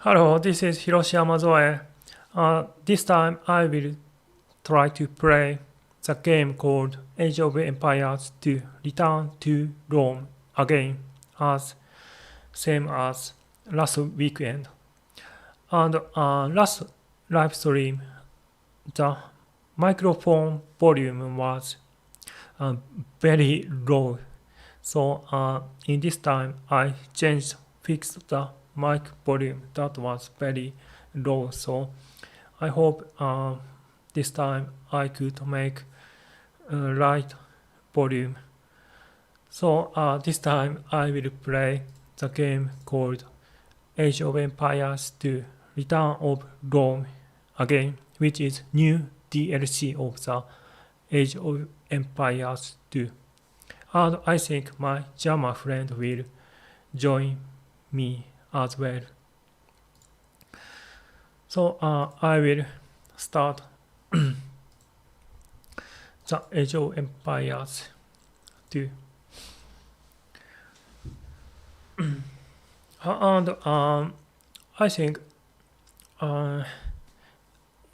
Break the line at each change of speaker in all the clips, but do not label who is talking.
Hello, this is Hiroshi Yamazoe. This time I will try to play the game called Age of Empires to return to Rome again, as same as last weekend. And last live stream, the microphone volume was very low. So in this time I fixed the mic volume that was very low. So I hope this time I could make right volume. So this time I will play the game called Age of Empires 2 Return of Rome again, which is new DLC of the Age of Empires 2. And I think my German friend will join me as well. So I will start the Age of Empires 2. And I think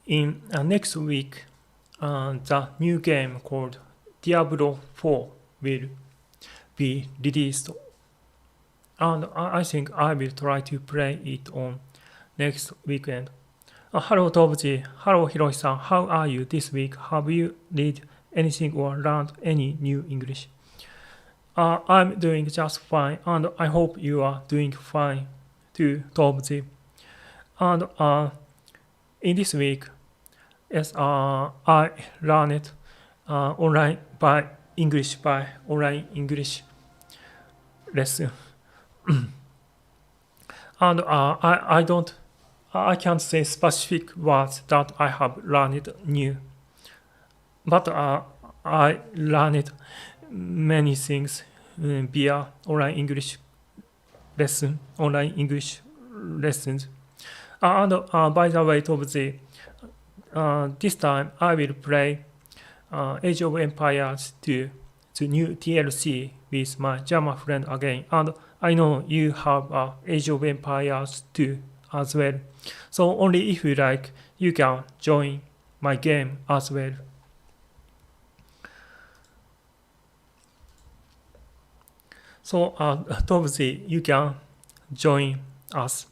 in next week the new game called Diablo 4 will be released, and I think I will try to play it on next weekend. Hello Tobuji, hello Hiroshi-san, how are you this week? Have you read anything or learned any new English? I'm doing just fine, and I hope you are doing fine too, Tobuji. And in this week, yes, I learned online English lesson. And I can't say specific words that I have learned new, but I learned many things via online English lessons. And by the way, Tobuji, this time I will play Age of Empires 2, the new DLC with my German friend again. And I know you have Age of Empires 2 as well. So only if you like, you can join my game as well. So Tobuji, you can join us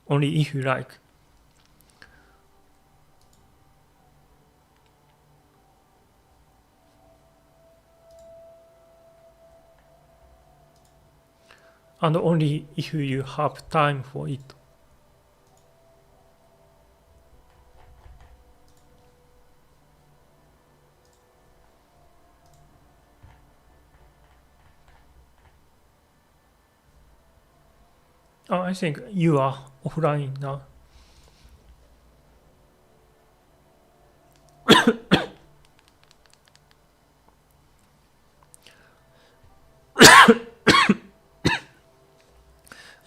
only if you like. And only if you have time for it. I think you are offline now.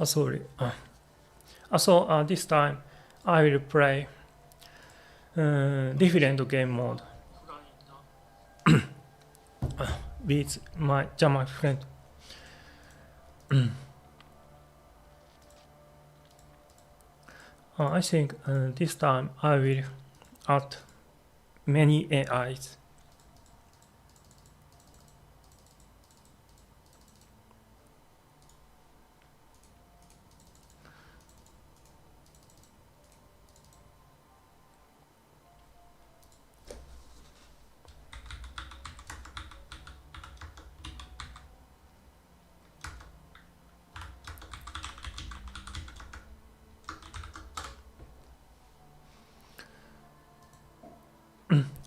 Sorry. So this time I will play different game mode with my German friend. I think this time I will add many AIs.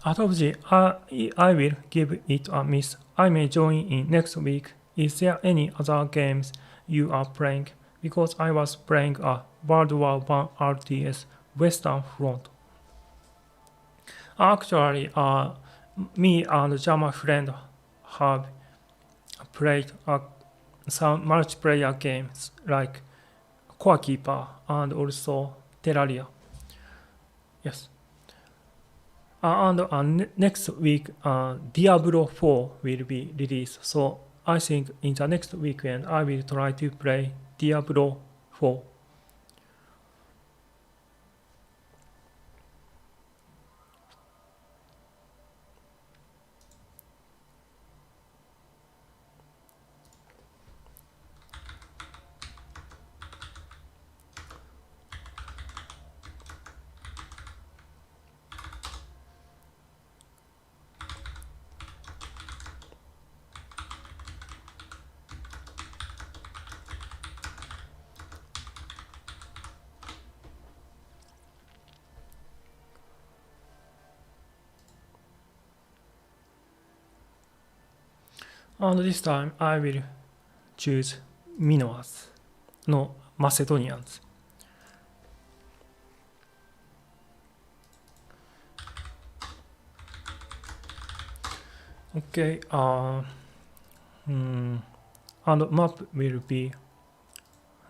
Tobuji, I will give it a miss. I may join in next week. Is there any other games you are playing? Because I was playing a World War I RTS Western Front. Actually, me and German friend have played some multiplayer games like Core Keeper and also Terraria. Yes. And next week, Diablo 4 will be released. So I think in the next weekend, I will try to play Diablo 4. And this time I will choose Minoans, no Macedonians. Okay, and map will be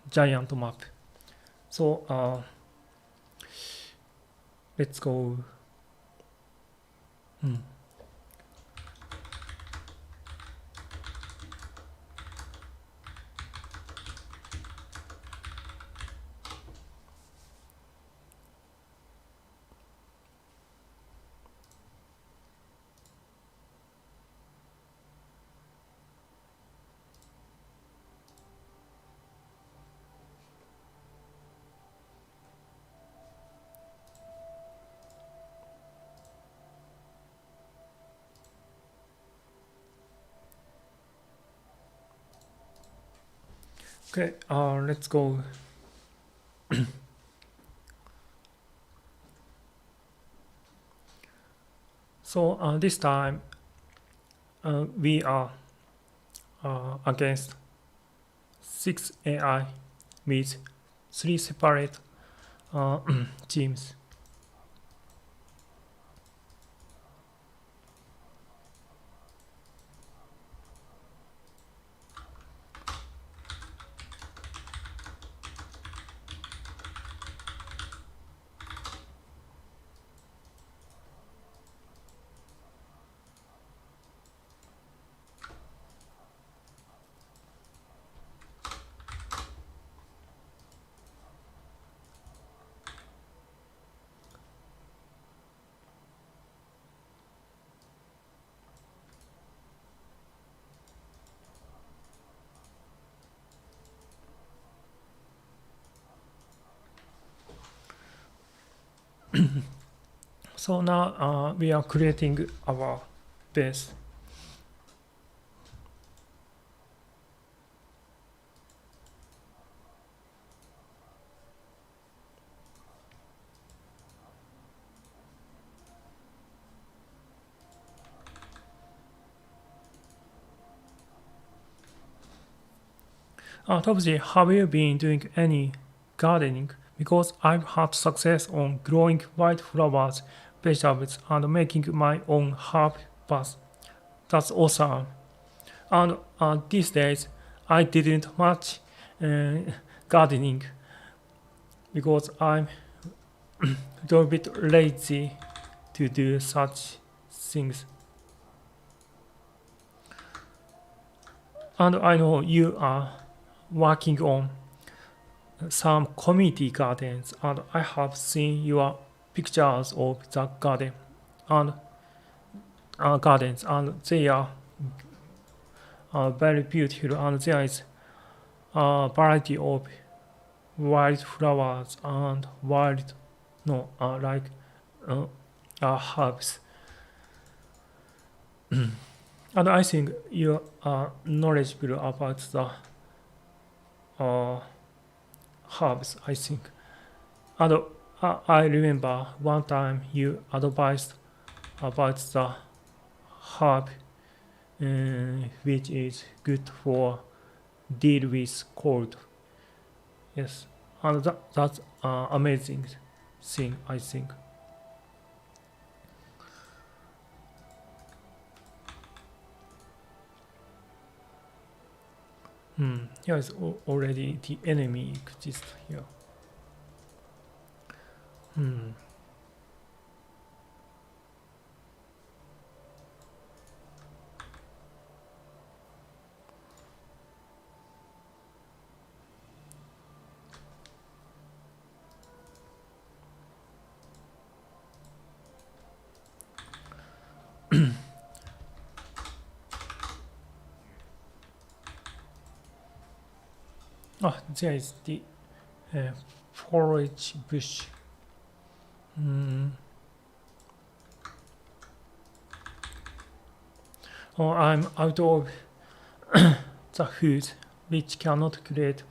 giant map. So let's go. Okay, let's go. So this time we are against 6 AI with 3 separate teams. So now we are creating our base. Topsy, have you been doing any gardening? Because I've had success on growing white flowers, vegetables, and making my own herb bath. That's awesome. And these days, I didn't much gardening because I'm a little bit lazy to do such things. And I know you are working on some community gardens, and I have seen your pictures of the garden and gardens, and they are very beautiful, and there is a variety of wild flowers and wild no like herbs. And I think you are knowledgeable about the herbs, I think. And I remember one time you advised about the herb which is good for deal with cold. Yes, and that's amazing thing, I think. Here is already the enemy exists here. There is the forage bush. Oh, I'm out of the food which cannot create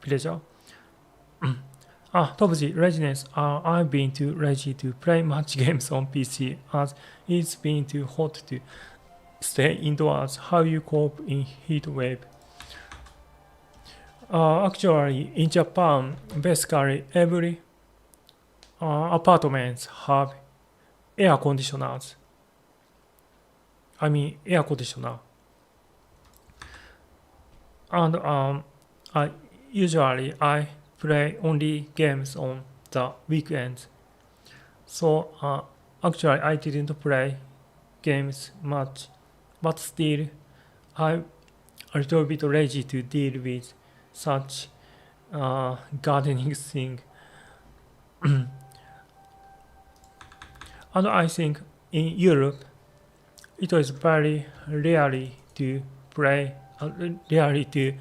pleasure. Topsy, readiness. I've been too lazy to play much games on PC as it's been too hot to stay indoors, how you cope in heat wave. Actually, in Japan, basically every apartments have air conditioners. I mean air conditioner. And usually I play only games on the weekends. So actually I didn't play games much, but still I'm a little bit lazy to deal with such gardening thing. And I think in Europe it is very rarely to play, rarely to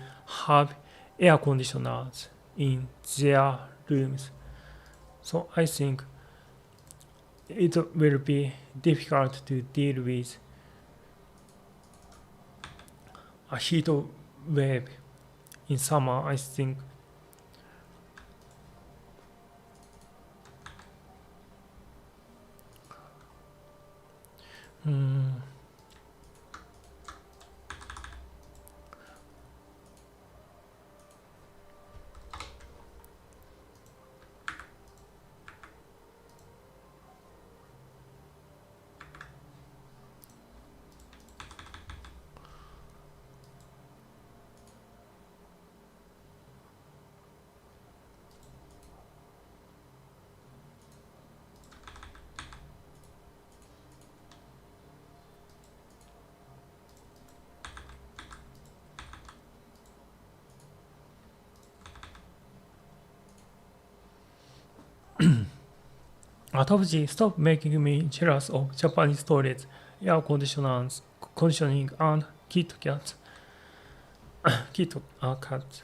have air conditioners in their rooms. So I think it will be difficult to deal with a heat wave in summer, I think. Autopsy stop making me jealous of Japanese toilets, air conditioners, conditioning, and kit cats. Kit cats.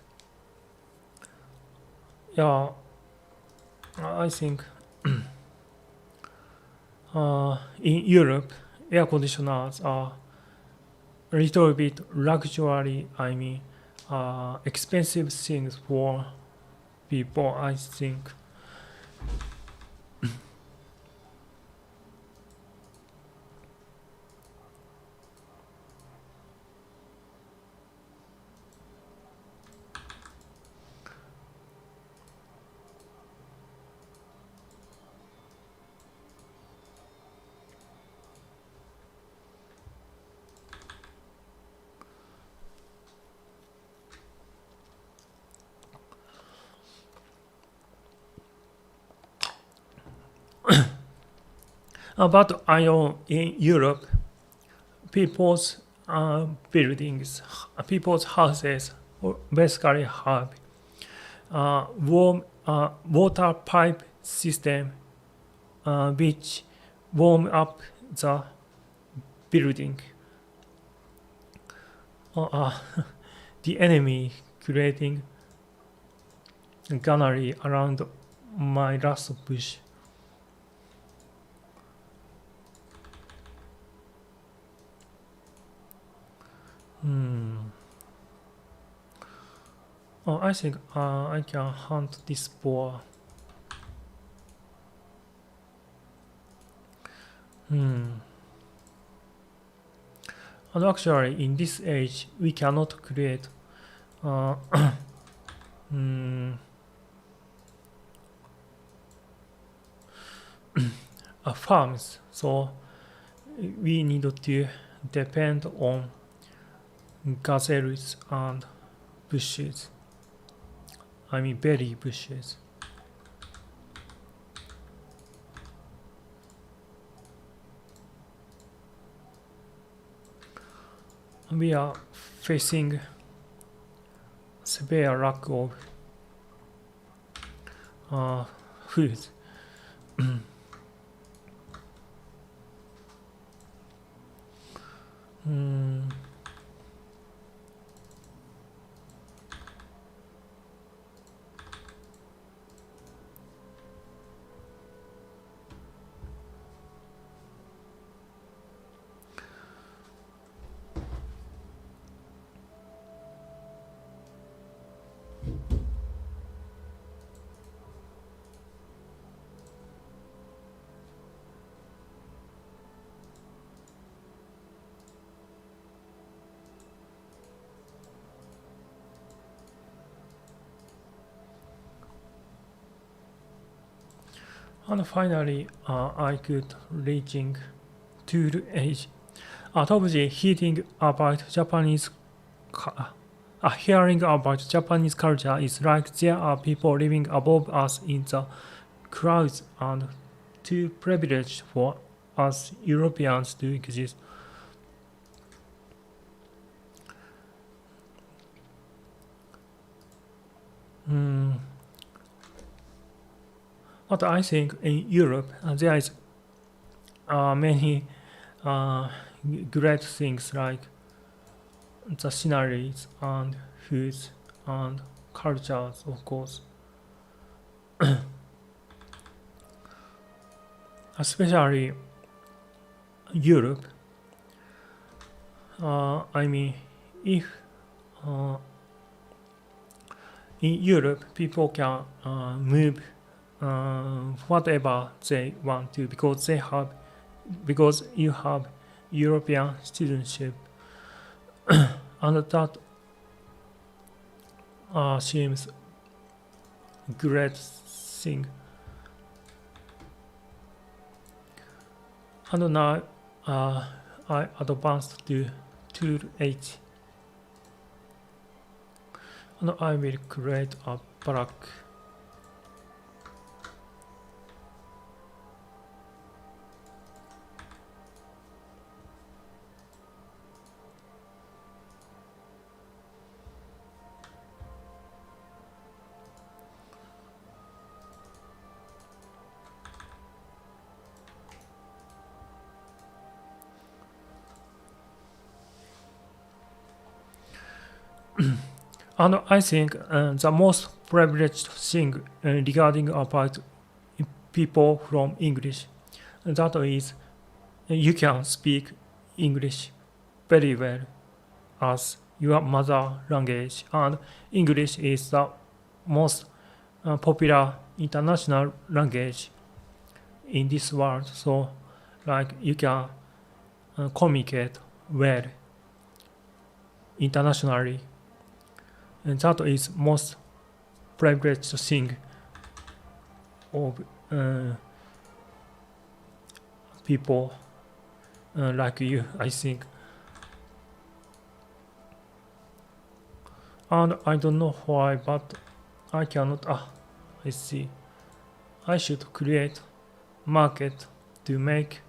Yeah, I think in Europe, air conditioners are a little bit luxury. I mean, expensive things for people. I think. But I know in Europe, people's buildings, people's houses basically have warm water pipe system which warm up the building. The enemy creating gunnery around my last bush. Oh, I think I can hunt this boar. And actually, in this age, we cannot create farms, so we need to depend on gazelles and bushes. I mean berry bushes. We are facing severe lack of food. And finally, I could reaching to the age. Top G hearing about hearing about Japanese culture is like there are people living above us in the clouds and too privileged for us Europeans to exist. But I think in Europe there is many uh, great things like the sceneries and foods and cultures, of course. Especially Europe. I mean, if uh, in Europe people can move whatever they want to because you have European citizenship, and that seems great thing. And now I advanced to tool H, and I will create a block. And I think the most privileged thing regarding about people from English, that is you can speak English very well as your mother language, and English is the most popular international language in this world. So, like you can communicate well internationally, and that is most privileged thing of people like you, I think. And I don't know why, but I cannot. I see. I should create market to make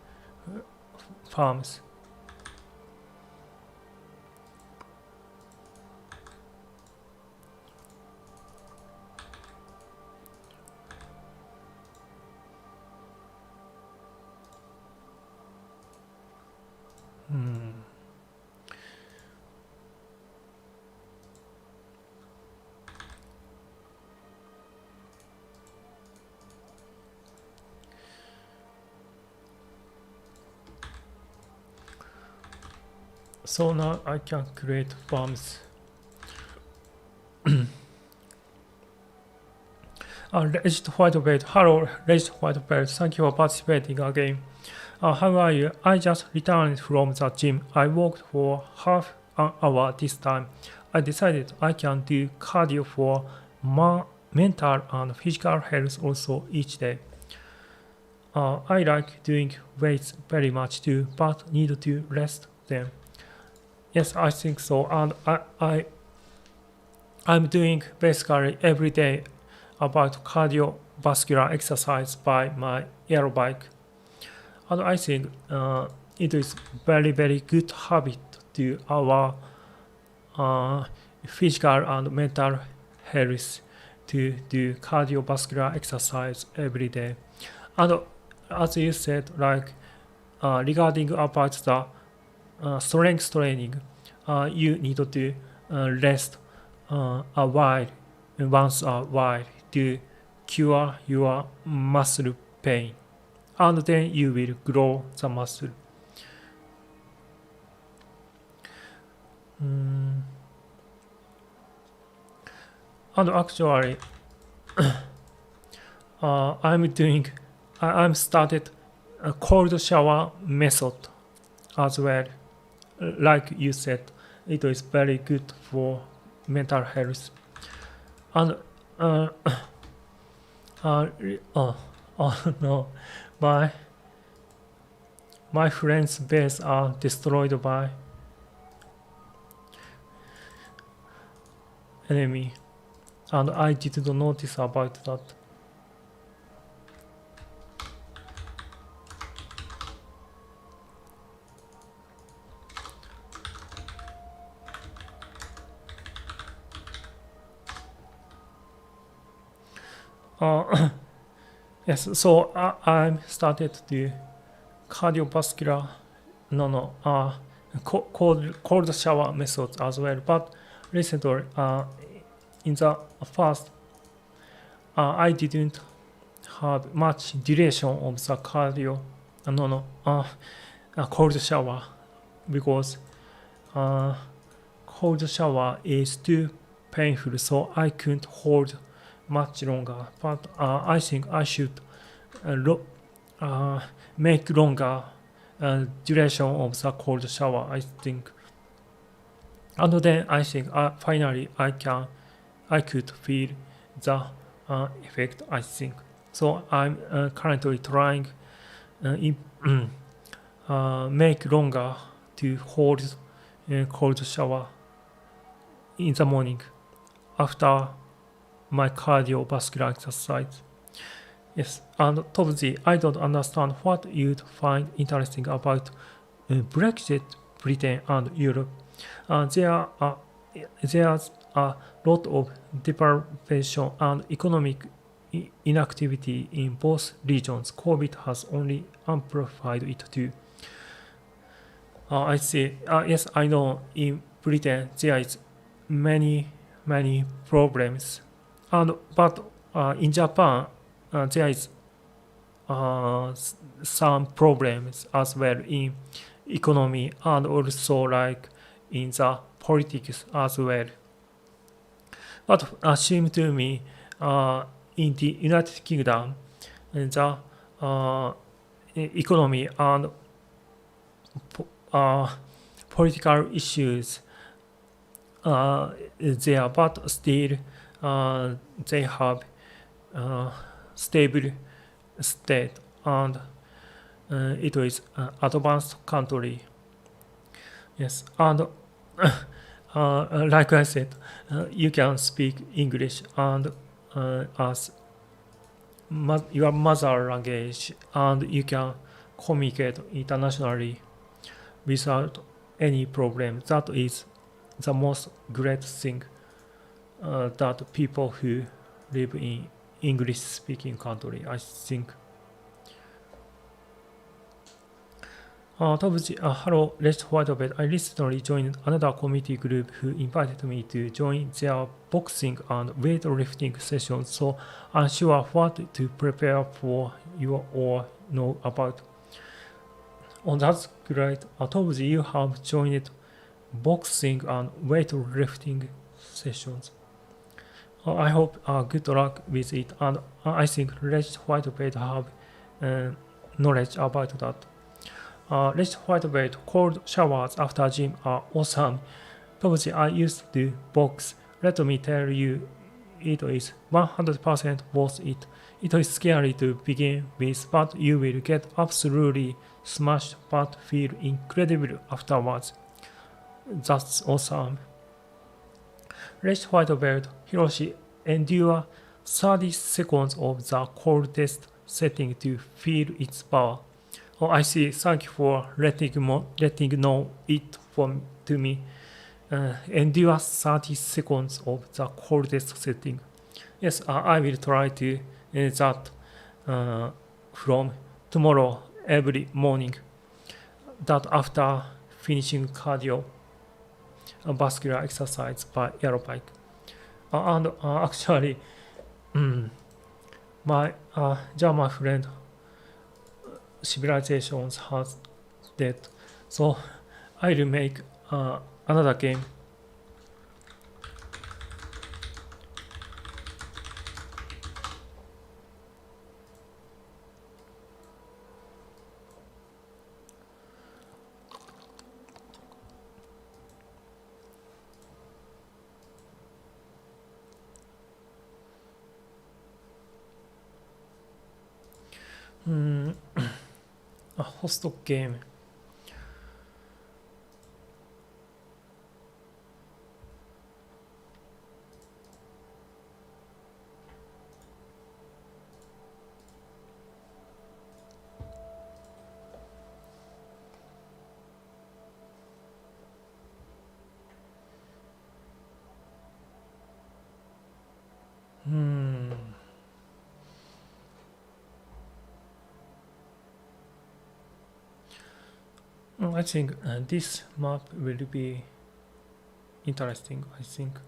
farms. So now I can create farms. Raised White Belt. Hello, Raised White Belt. Thank you for participating again. How are you? I just returned from the gym. I walked for half an hour this time. I decided I can do cardio for mental and physical health also each day. I like doing weights very much too, but need to rest them. Yes, I think so. And I'm doing basically every day about cardiovascular exercise by my aerobike. And I think it is very, very good habit to our physical and mental health to do cardiovascular exercise every day. And as you said, like regarding about the strength training, you need to rest a while, once a while, to cure your muscle pain, and then you will grow the muscle. And actually, I'm started a cold shower method as well. Like you said, it is very good for mental health. And Oh no, my my friend's base are destroyed by enemy, and I did not notice about that. Yes, so I started the cardiovascular, cold shower methods as well. But recently, in the first, I didn't have much duration of the cold shower because cold shower is too painful, so I couldn't hold much longer. But I think I should make longer duration of the cold shower, I think. And then I think finally I could feel the effect, I think. So I'm currently trying make longer to hold cold shower in the morning after my cardiovascular exercise. Yes, and Tobzi, I don't understand what you'd find interesting about Brexit, Britain, and Europe. There's a lot of deprivation and economic inactivity in both regions. COVID has only amplified it too. I see. Yes, I know. In Britain, there is many problems, and but in Japan, there is some problems as well in economy and also like in the politics as well. But seems to me, in the United Kingdom, the economy and political issues there, but still they have stable state and it is advanced country. Yes, and like I said, you can speak English and as your mother language, and you can communicate internationally without any problem. That is the most great thing that people who live in English speaking country, I think. Hello, Let's White Bed. I recently joined another committee group who invited me to join their boxing and weightlifting sessions, so I'm sure what to prepare for you or know about. Oh, that's great. You have joined boxing and weightlifting sessions. I hope good luck with it, and I think Let's White Bed have knowledge about that. Let's White Bed cold showers after gym are awesome. I used to box. Let me tell you, it is 100% worth it. It is scary to begin with, but you will get absolutely smashed but feel incredible afterwards. That's awesome. Let's White Belt Hiroshi endure 30 seconds of the coldest setting to feel its power. Oh, I see. Thank you for letting know it to me. Endure 30 seconds of the coldest setting. Yes, I will try to that from tomorrow every morning. That after finishing cardio vascular exercise by aerobic. And actually, my German friend civilizations has dead, so I will make another game. A host game. I think this map will be interesting, I think.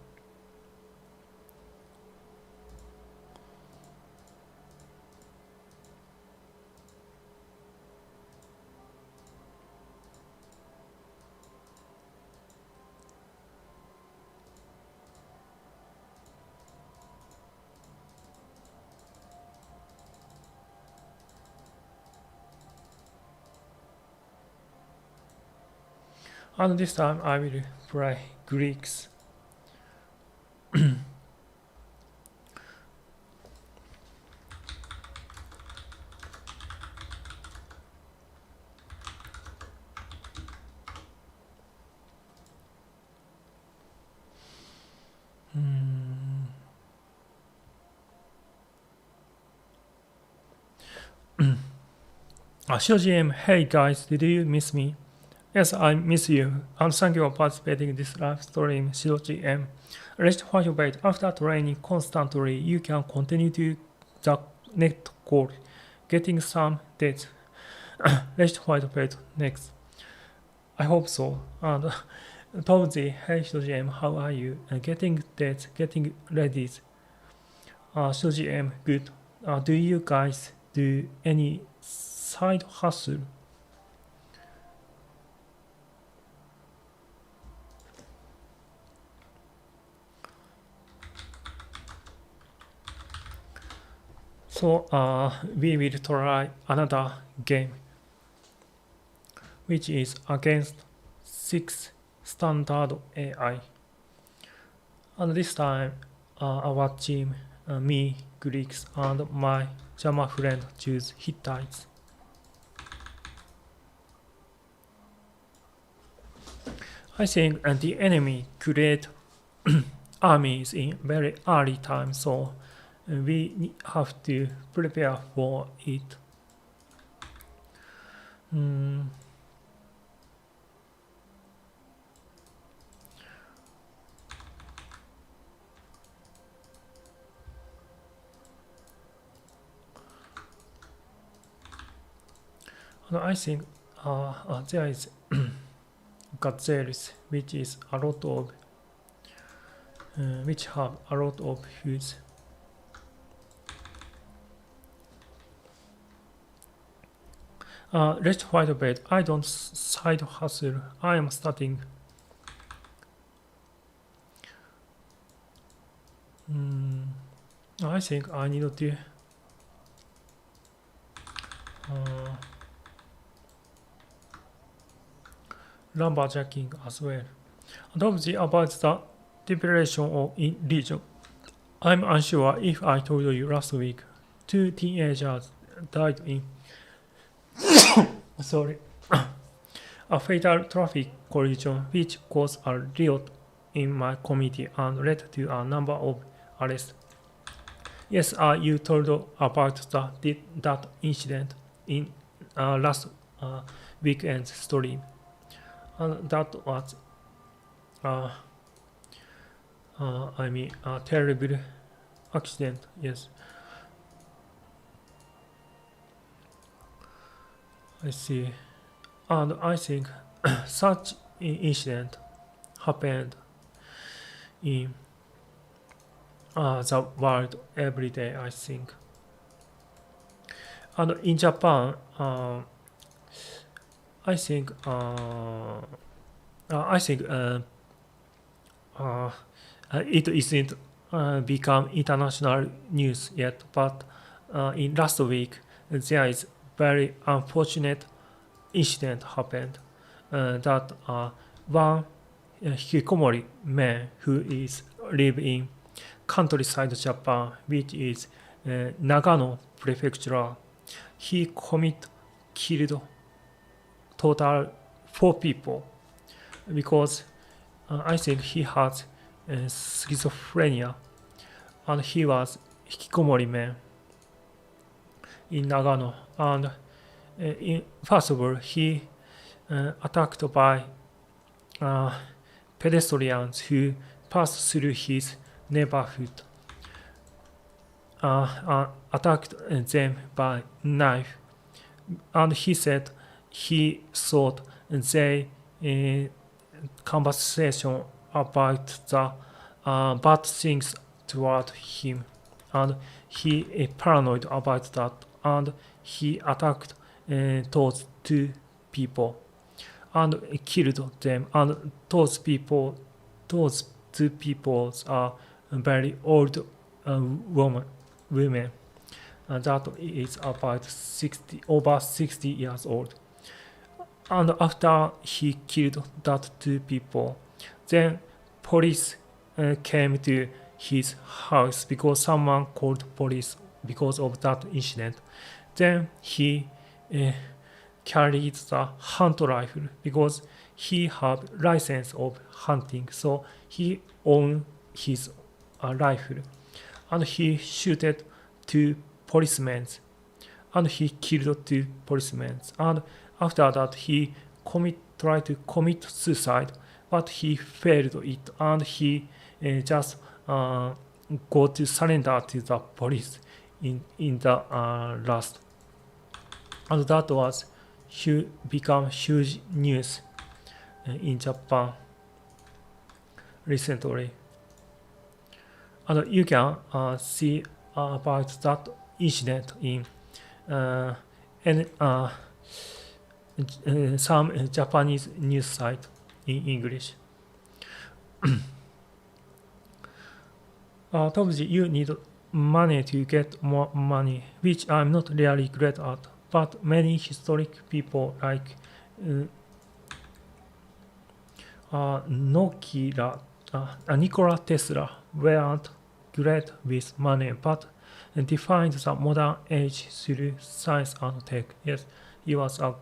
And this time I will play Greeks. GM, hey guys, did you miss me? Yes, I miss you, and thank you for participating in this live stream, GM. Rest while you wait. After training constantly, you can continue to the next goal, getting some dates. Rest while you wait next. I hope so. And Tomzi, hey GM, how are you? Getting dates, getting ready. GM, good. Do you guys do any side hustle? So we will try another game, which is against 6 standard AI. And this time our team, me, Greeks, and my Jama friend choose Hittites. I think the enemy create armies in very early time, so we have to prepare for it. I think there is gazelles, which is a lot of which have a lot of foods. Let's fight a bit. I don't side hustle. I am starting. I think I need to lumberjacking as well. And obviously about the depression of in region. I'm unsure if I told you last week 2 teenagers died in a fatal traffic collision which caused a riot in my community and led to a number of arrests. Yes, you told about that incident in last weekend's stream. And that was a terrible accident, yes. I see. And I think such incident happened in the world every day, I think. And in Japan, I think it isn't become international news yet, but in last week there is very unfortunate incident happened that one Hikikomori man who is live in countryside Japan, which is Nagano prefecture, he killed total 4 people because I think he has schizophrenia, and he was Hikikomori man in Nagano. And first of all, he attacked by pedestrians who passed through his neighborhood, attacked them by knife, and he said he thought they conversation about the bad things toward him, and he paranoid about that, and he attacked those 2 people and killed them. And those 2 people are very old women, and that is about over 60 years old. And after he killed that 2 people, then police came to his house because someone called police because of that incident. Then he carried the hunt rifle because he had license of hunting, so he owned his rifle, and he shooted 2 policemen, and he killed 2 policemen. And after that, he tried to commit suicide, but he failed it, and he just go to surrender to the police in the last. And that was become huge news in Japan recently. And you can see about that incident in some Japanese news site in English. Obviously, you need money to get more money, which I'm not really great at. But many historic people like Nikola Tesla weren't great with money, but defined the modern age through science and tech. Yes, he was a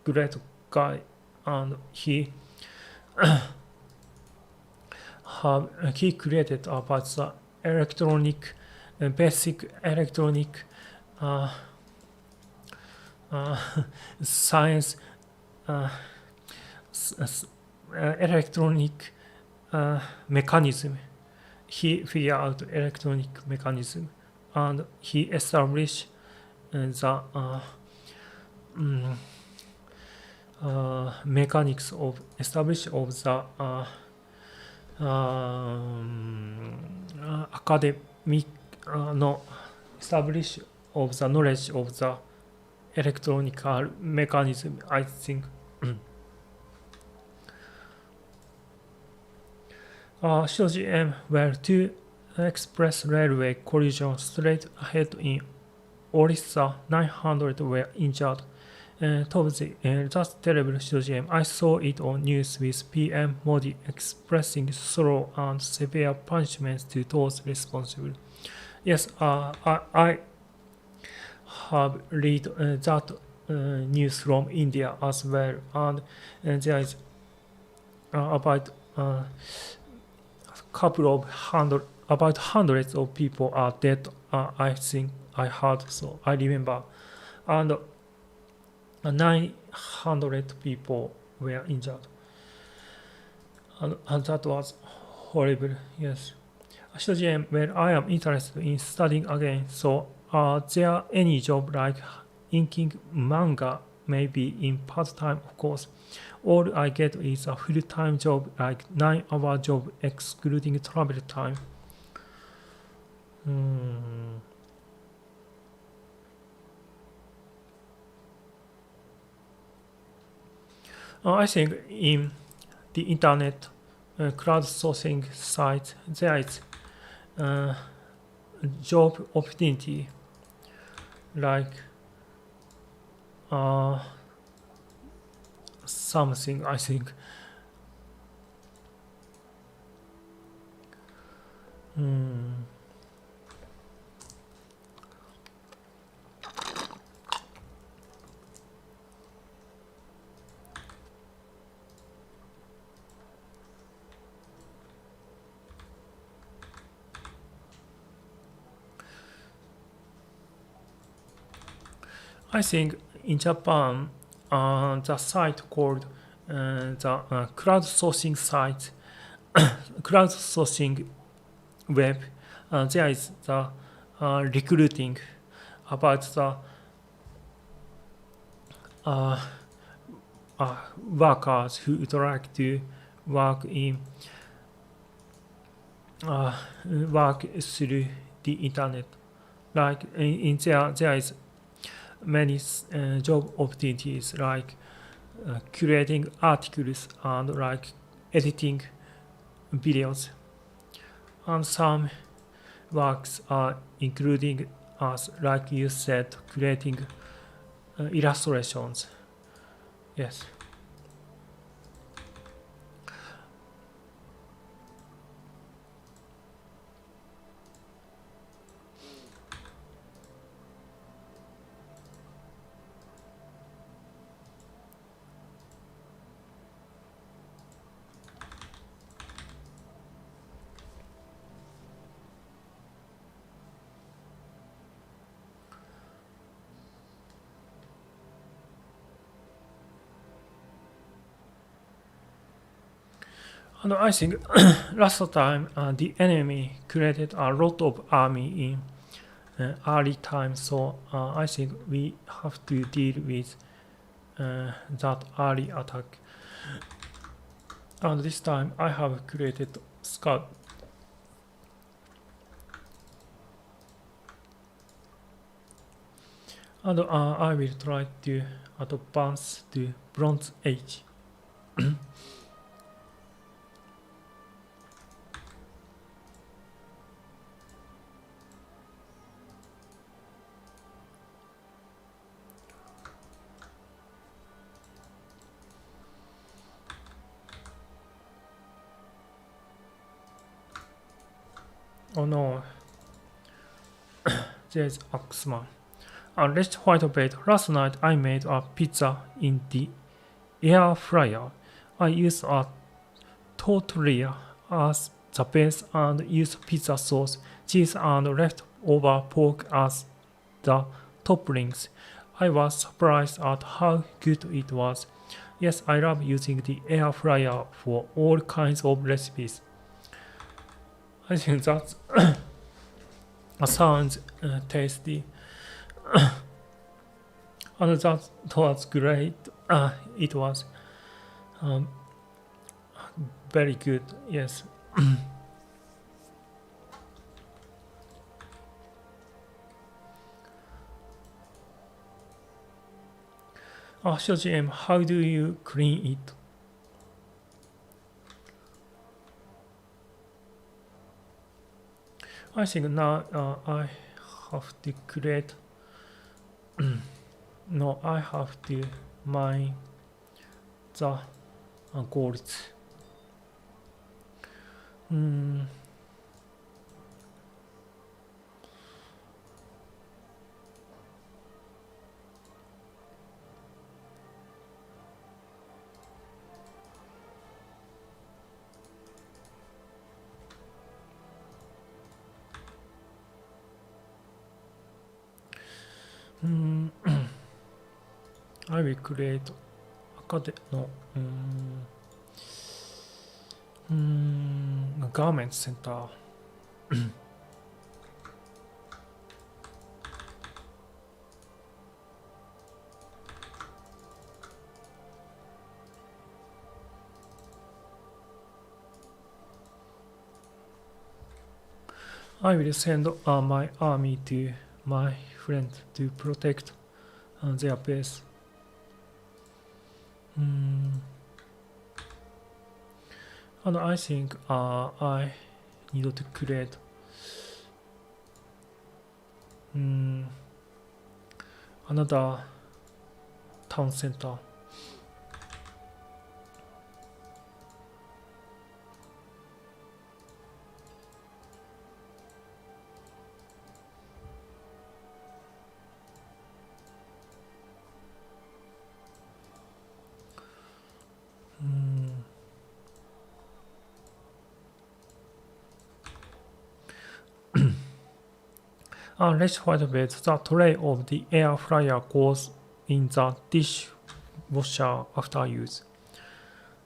great guy, and he created about the electronic, basic electronic science, electronic mechanism. He figured out electronic mechanism, and he established the mechanics of the academic establish of the knowledge of the electronic mechanism, I think. Shoji M were 2 express railway collisions straight ahead in Orissa. 900 were injured. That's terrible, Shoji M. I saw it on news with PM Modi expressing thorough and severe punishments to those responsible. Yes, I have read that news from India as well, and there is about hundreds of people are dead. I think I heard, so I remember, and 900 people were injured, and that was horrible. Yes, actually, when I am interested in studying again, so are there any job like inking manga, maybe in part-time, of course? All I get is a full-time job, like 9-hour job excluding travel time. I think in the internet crowdsourcing site there is job opportunity like something, I think. I think in Japan, the site called the crowdsourcing site, crowdsourcing web, there is the recruiting about the uh, workers who would like to work in work through the internet. Like in there is many job opportunities like creating articles and like editing videos. And some works are including as like you said creating illustrations. Yes. And I think last time the enemy created a lot of army in early time, so I think we have to deal with that early attack. And this time I have created scout. And I will try to advance to Bronze Age. Oh no, there's Axeman. Let's white bait. Last night I made a pizza in the air fryer. I used a tortilla as the base and used pizza sauce, cheese and leftover pork as the toppings. I was surprised at how good it was. Yes, I love using the air fryer for all kinds of recipes. I think that sounds tasty. And that was great. It was um, very good. Yes. Shoji M, how do you clean it? I think now I have to create. No, I have to mine the gold. Mm. I will create garment center. I will send my army to my friend to protect their base. And I think I need to create another town center. Let's white bed, the tray of the air fryer goes in the dishwasher after use.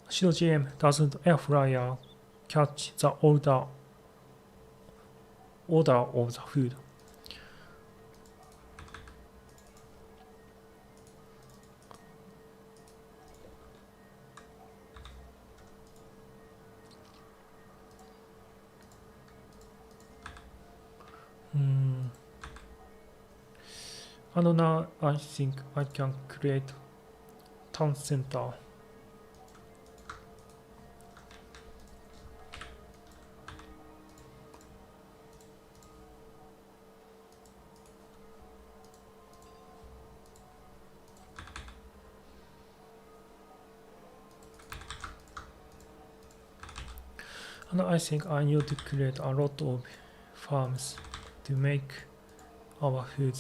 Shido GM, doesn't air fryer catch the odor of the food? And now I think I can create town center. And I think I need to create a lot of farms to make our food.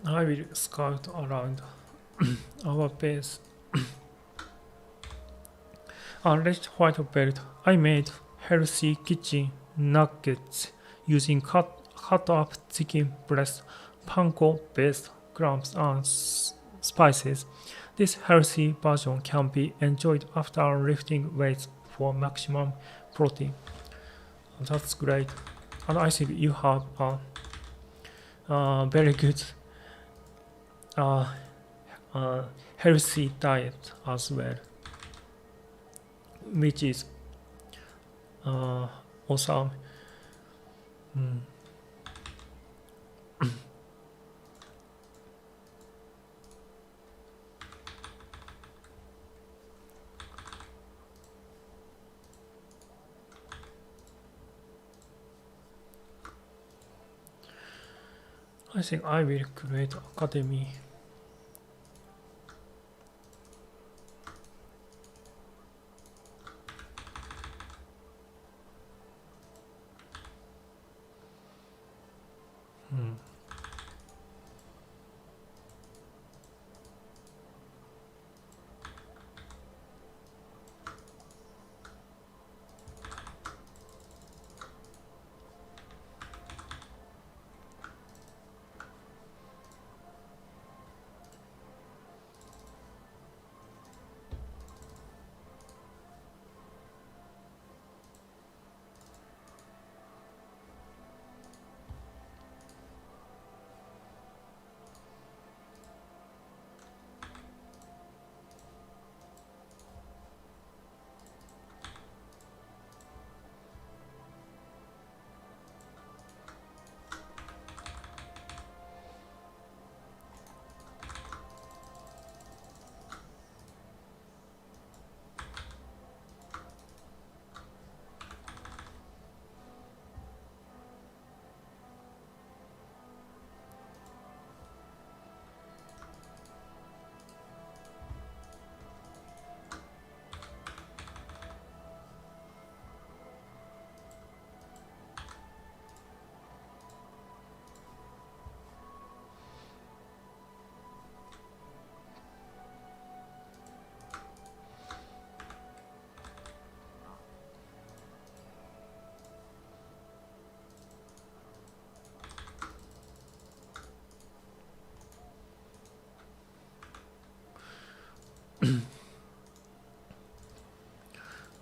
I will scout around our base. Unless white belt, I made healthy kitchen nuggets using cut up chicken breast, panko based crumbs and spices. This healthy version can be enjoyed after lifting weights for maximum protein. That's great. And I think you have a very good healthy diet as well, which is awesome. I think I will create academy.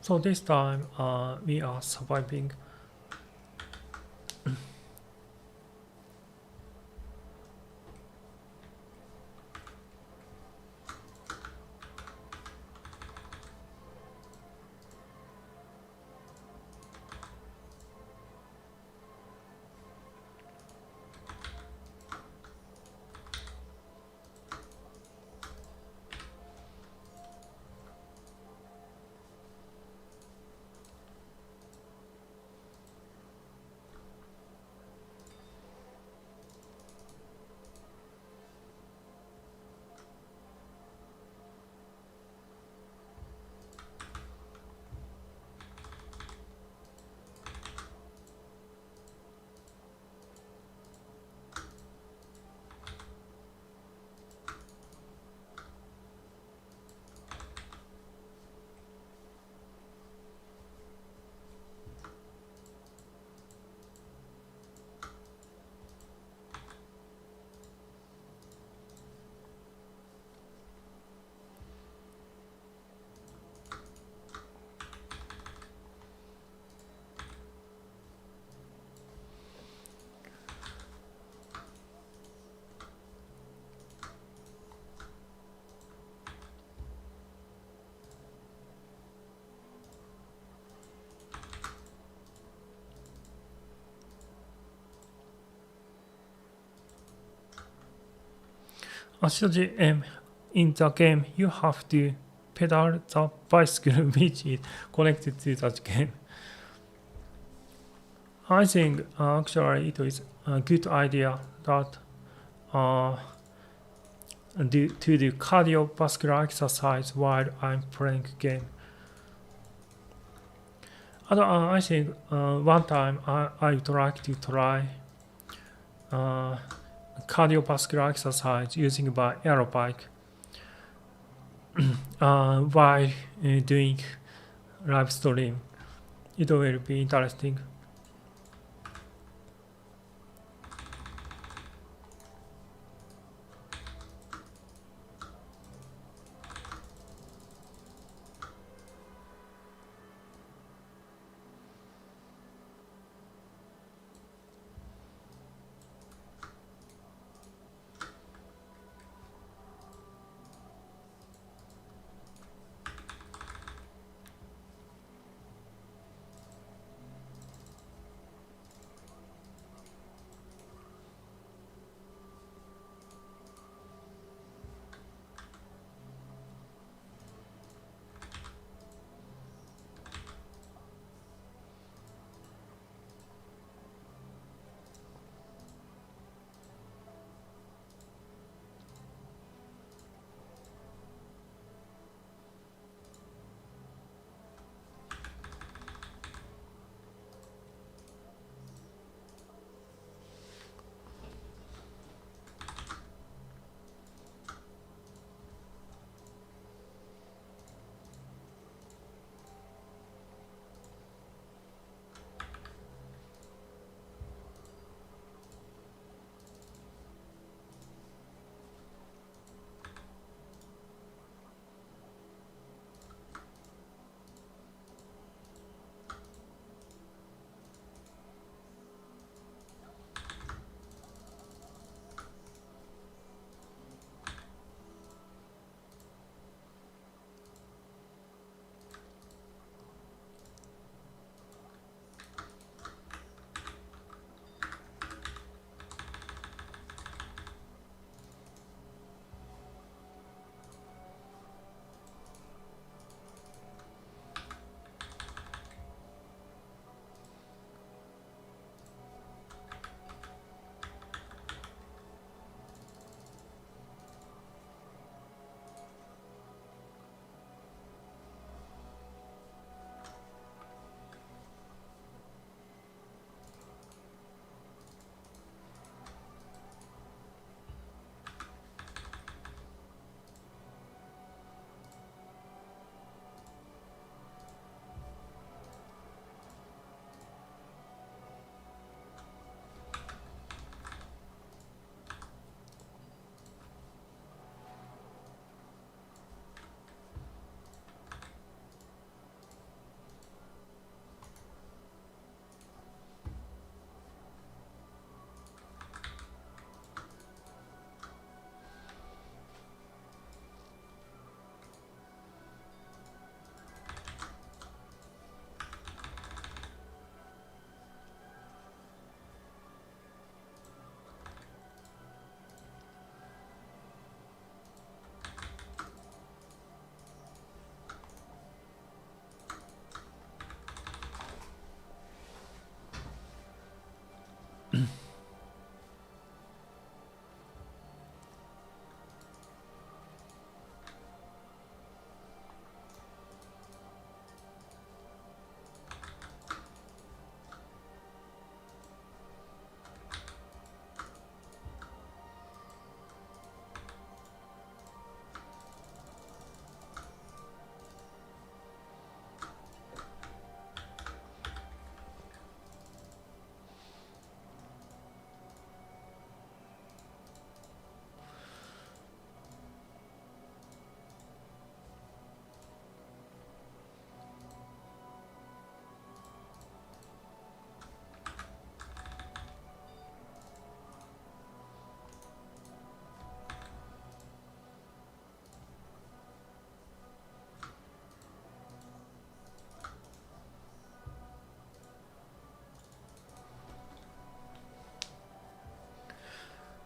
So this time we are surviving. Actually, in the game, you have to pedal the bicycle which is connected to that game. I think actually it is a good idea that to do cardiovascular exercise while I'm playing game. And I think one time I would like to try cardiovascular exercise using by aerobike while doing live stream. It will be interesting.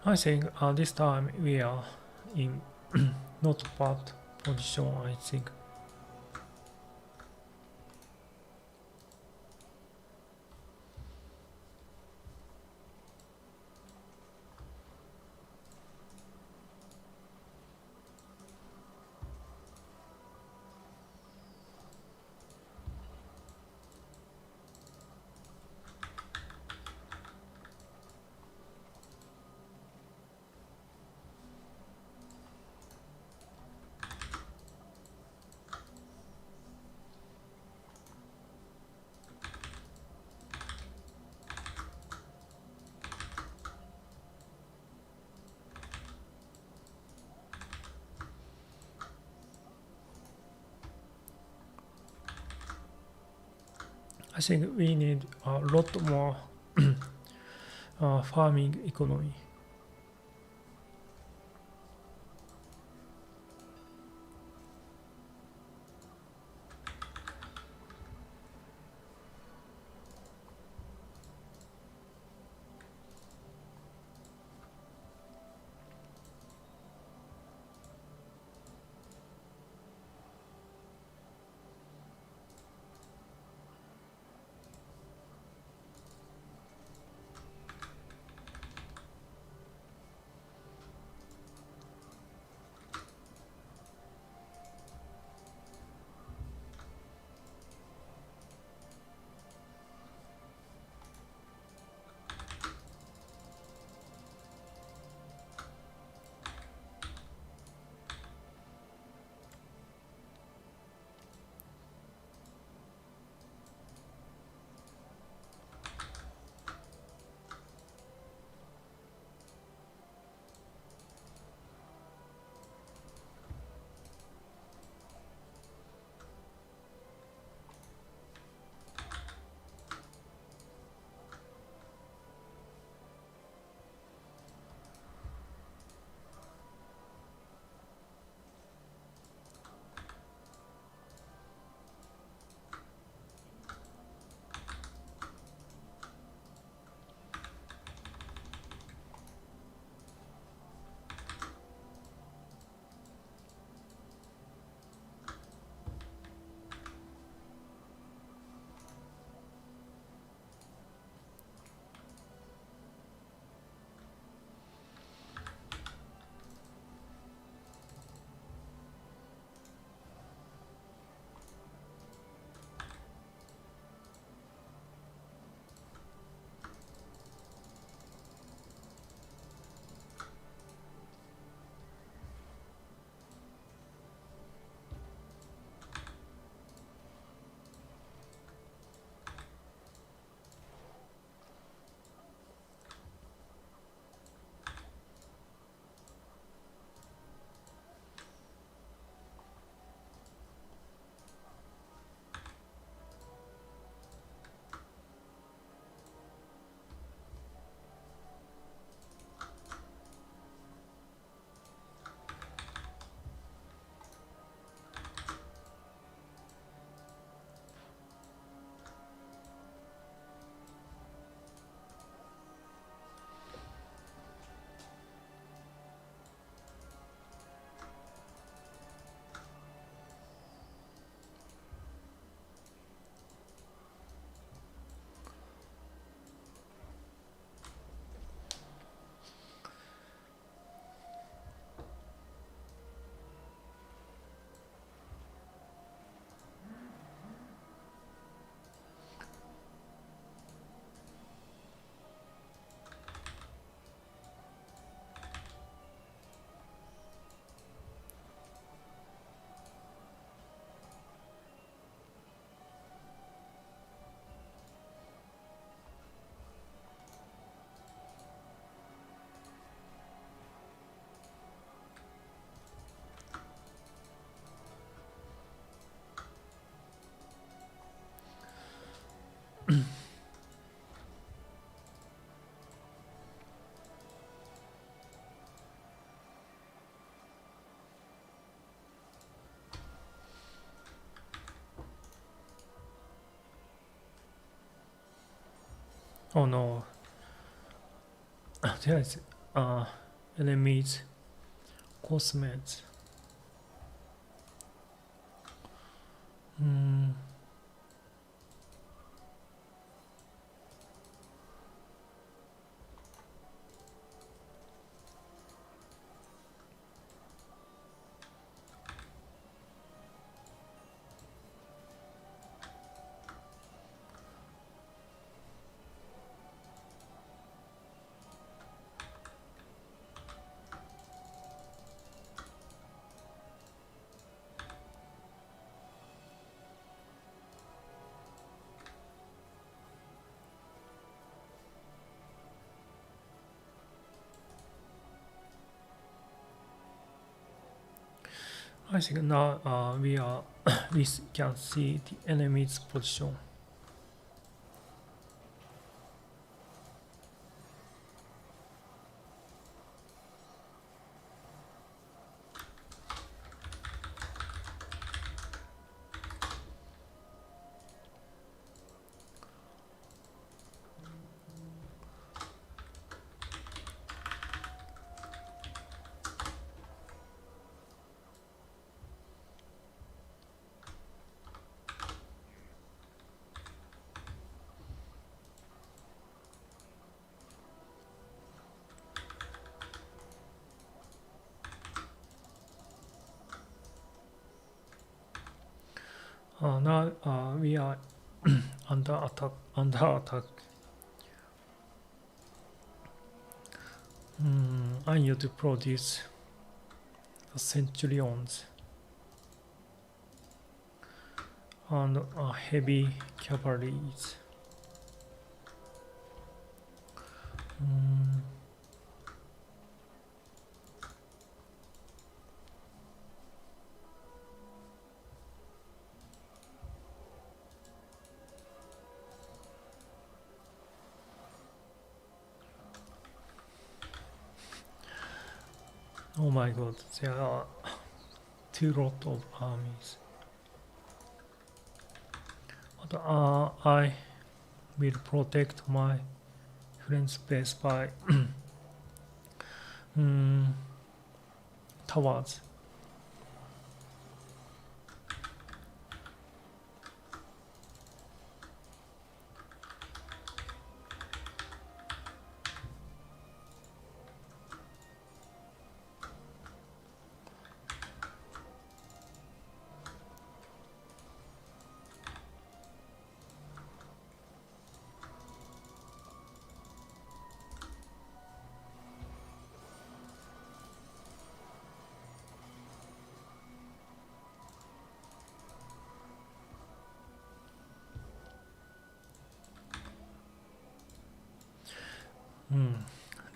I think this time we are in not bad position, I think. I think we need a lot more farming economy. Oh no, there is enemies cosmets. I think now we can see the enemy's position. Now we are under attack. I need to produce centurions and heavy cavalries. Oh my god, there are too lot of armies. But I will protect my French base by towers.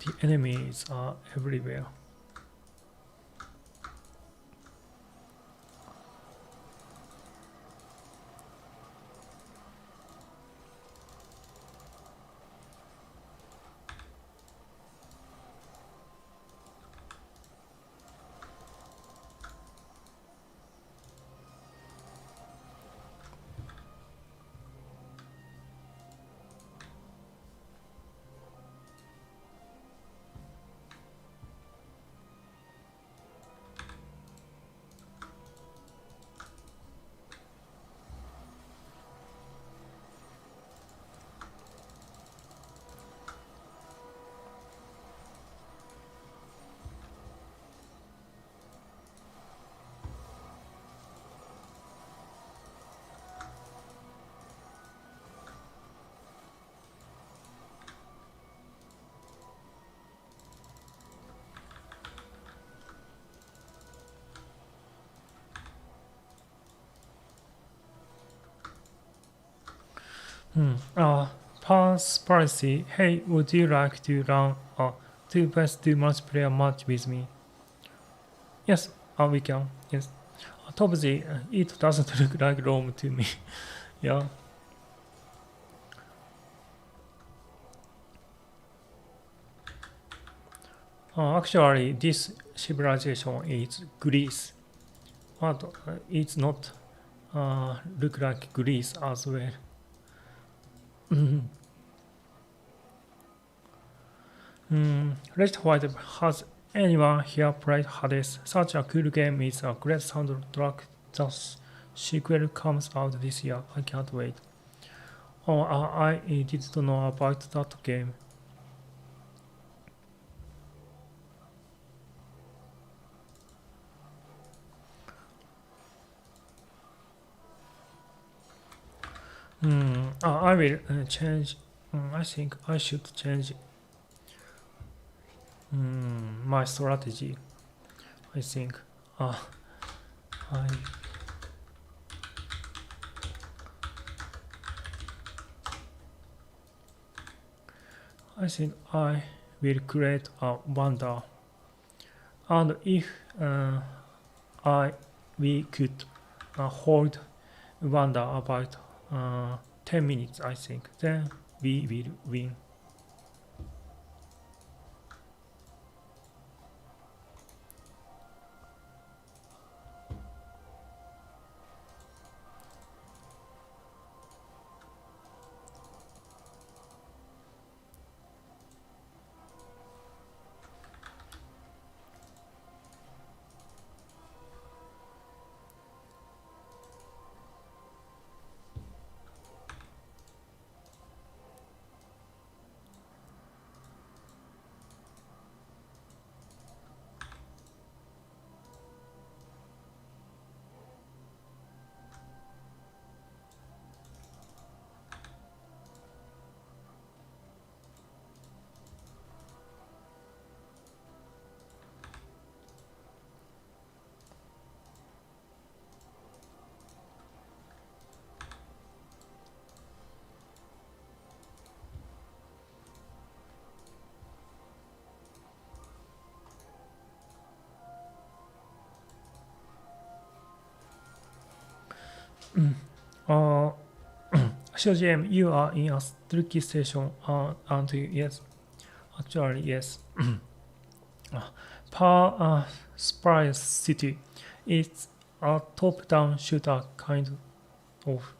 The enemies are everywhere. Pass policy. Hey, would you like to run a 2vs2 multiplayer match with me? Yes, we can. Yes. Topsy, it doesn't look like Rome to me. Yeah. Actually, this civilization is Greece, but it's not look like Greece as well. Red White, has anyone here played Hades? Such a cool game is a great soundtrack. The sequel comes out this year. I can't wait. Oh, I didn't know about that game. I will change. I think I should change my strategy. I think. I I think I will create a wonder, and if we could hold wonder about 10 minutes, I think, then we will win. Uh, Shojim, you are in a tricky station, aren't you? Yes, actually, yes. Spire City, it's a top-down shooter kind of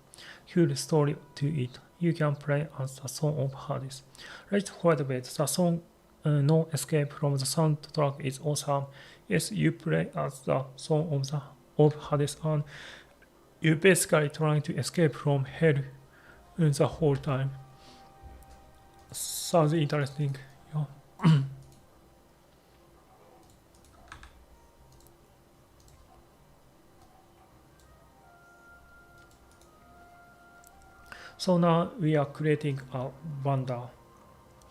cool story to it. You can play as the Son of Hades. Let's wait. The song No Escape from the soundtrack is awesome. Yes, you play as the Son of Hades, and you're basically trying to escape from hell the whole time. Sounds interesting. Yeah. So now we are creating a wonder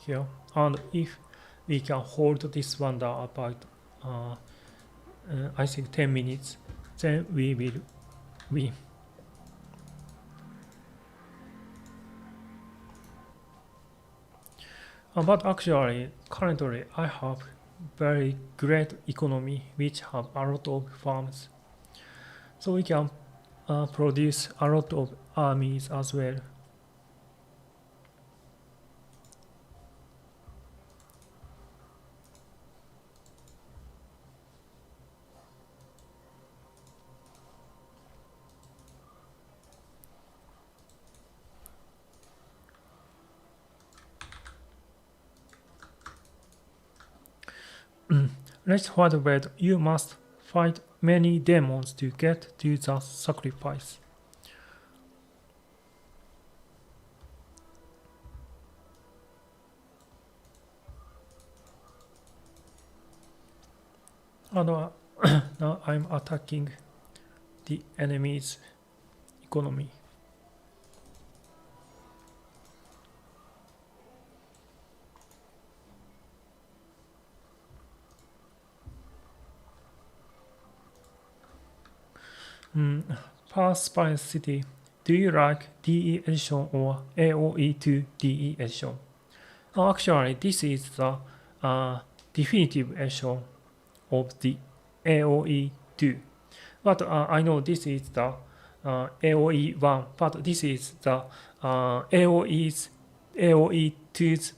here, and if we can hold this wonder about I think 10 minutes, then we will win. But actually, currently I have very great economy which have a lot of farms, so we can produce a lot of armies as well. Let's forward. You must fight many demons to get to the sacrifice. And now I'm attacking the enemy's economy. Pass by City. Do you like DE edition or AOE2 DE edition? Actually, this is the definitive edition of the AOE2. But I know this is the AOE1, but this is the AOE2's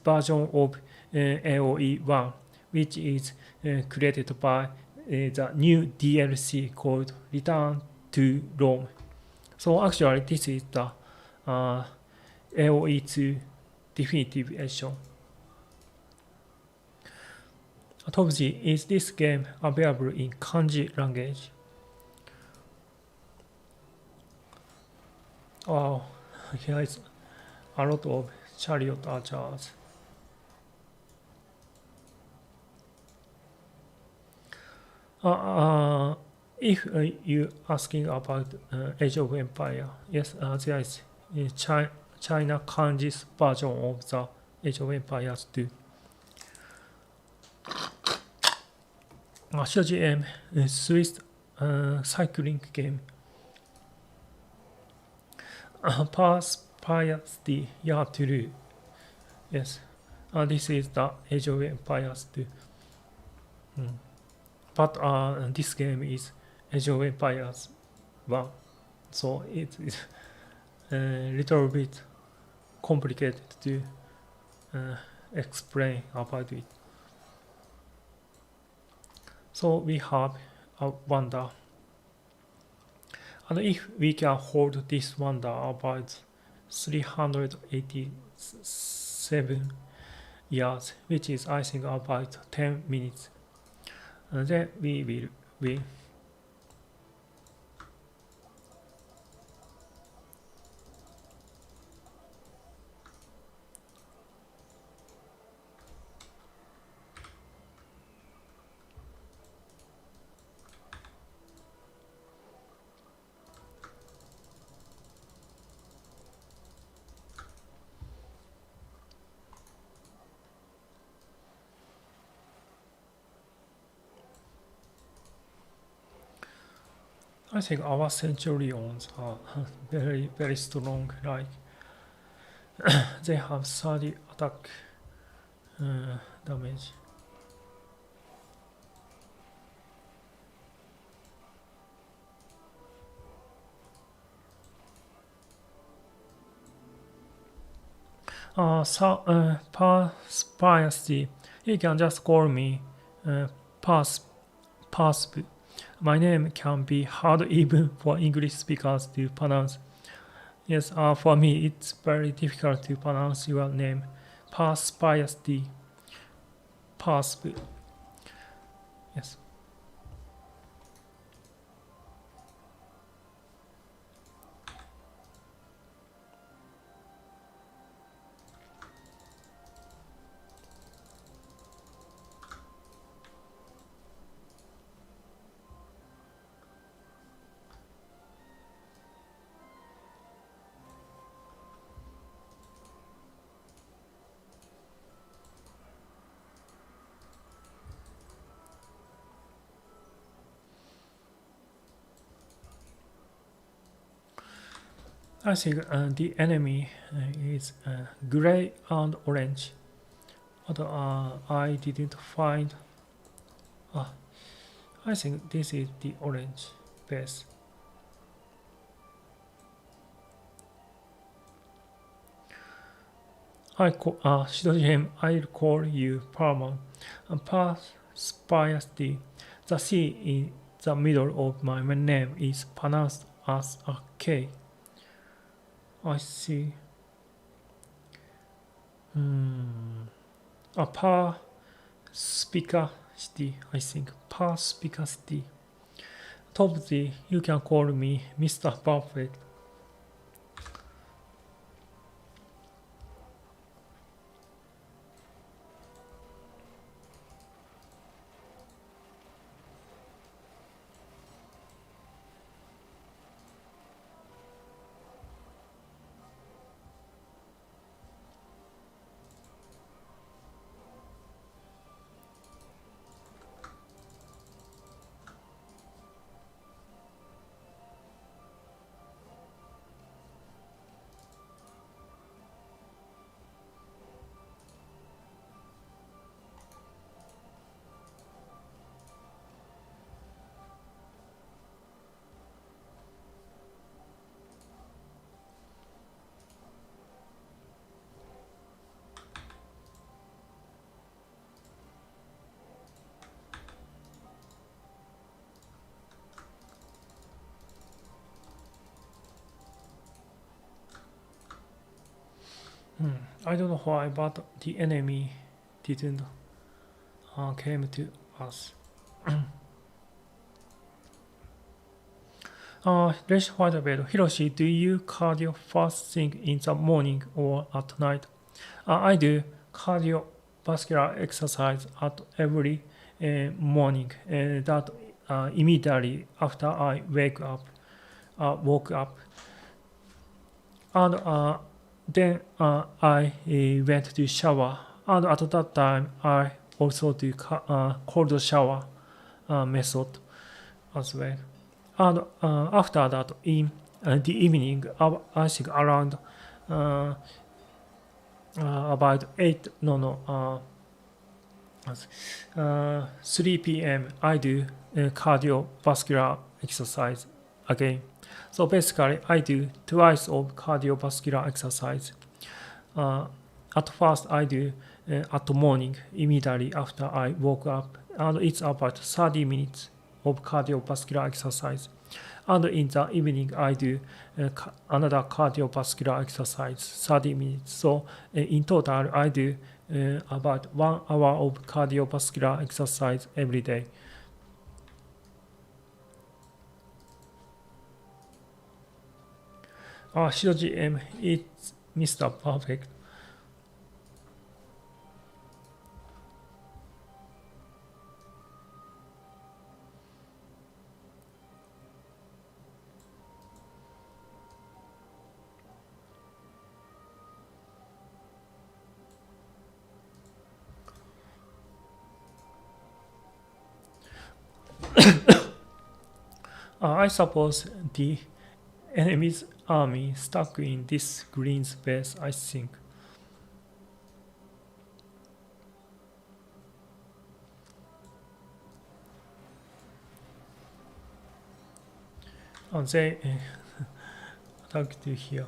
version of AOE1, which is created by the new DLC called Return to Rome. So actually, this is the AOE2 definitive edition. Topji, is this game available in kanji language? Oh, here is a lot of chariot archers. If you asking about Age of Empire, yes, there is China kanji version of the Age of Empires too. CGM is Swiss cycling game. Pass Pius the Yarturu. Yes, this is the Age of Empires too. But this game is Age of Empires 1, so it is a little bit complicated to explain about it. So we have a wonder, and if we can hold this wonder about 387 yards, which is I think about 10 minutes, then we will win. I think our centurions are very, very strong. Like they have 30 attack damage. Perspiracy. You can just call me Persp. My name can be hard even for English speakers to pronounce. Yes, for me it's very difficult to pronounce your name. Perspiracy. Persp. Yes. I think the enemy is gray and orange. But I didn't find. I think this is the orange base. I'll call you Parman. And Perspiracy. The C in the middle of my name is pronounced as a K. I see. Perspicacity, I think. Perspicacity. Topsy, you can call me Mr. Perfect. I don't know why, but the enemy didn't came to us. Let's find a bit. Hiroshi, do you cardio first thing in the morning or at night? I do cardiovascular exercise at every morning. That immediately after I woke up, and then I went to shower. And at that time, I also do cold shower method as well. And after that, in the evening, I think around about 3 p.m. I do cardiovascular exercise again. So basically, I do twice of cardiovascular exercise. At first, I do at the morning, immediately after I woke up, and it's about 30 minutes of cardiovascular exercise. And in the evening, I do another cardiovascular exercise, 30 minutes. So in total, I do about 1 hour of cardiovascular exercise every day. Shiroji M, it's Mr. Perfect. I suppose the enemy's army stuck in this green space, I think. And they attacked here.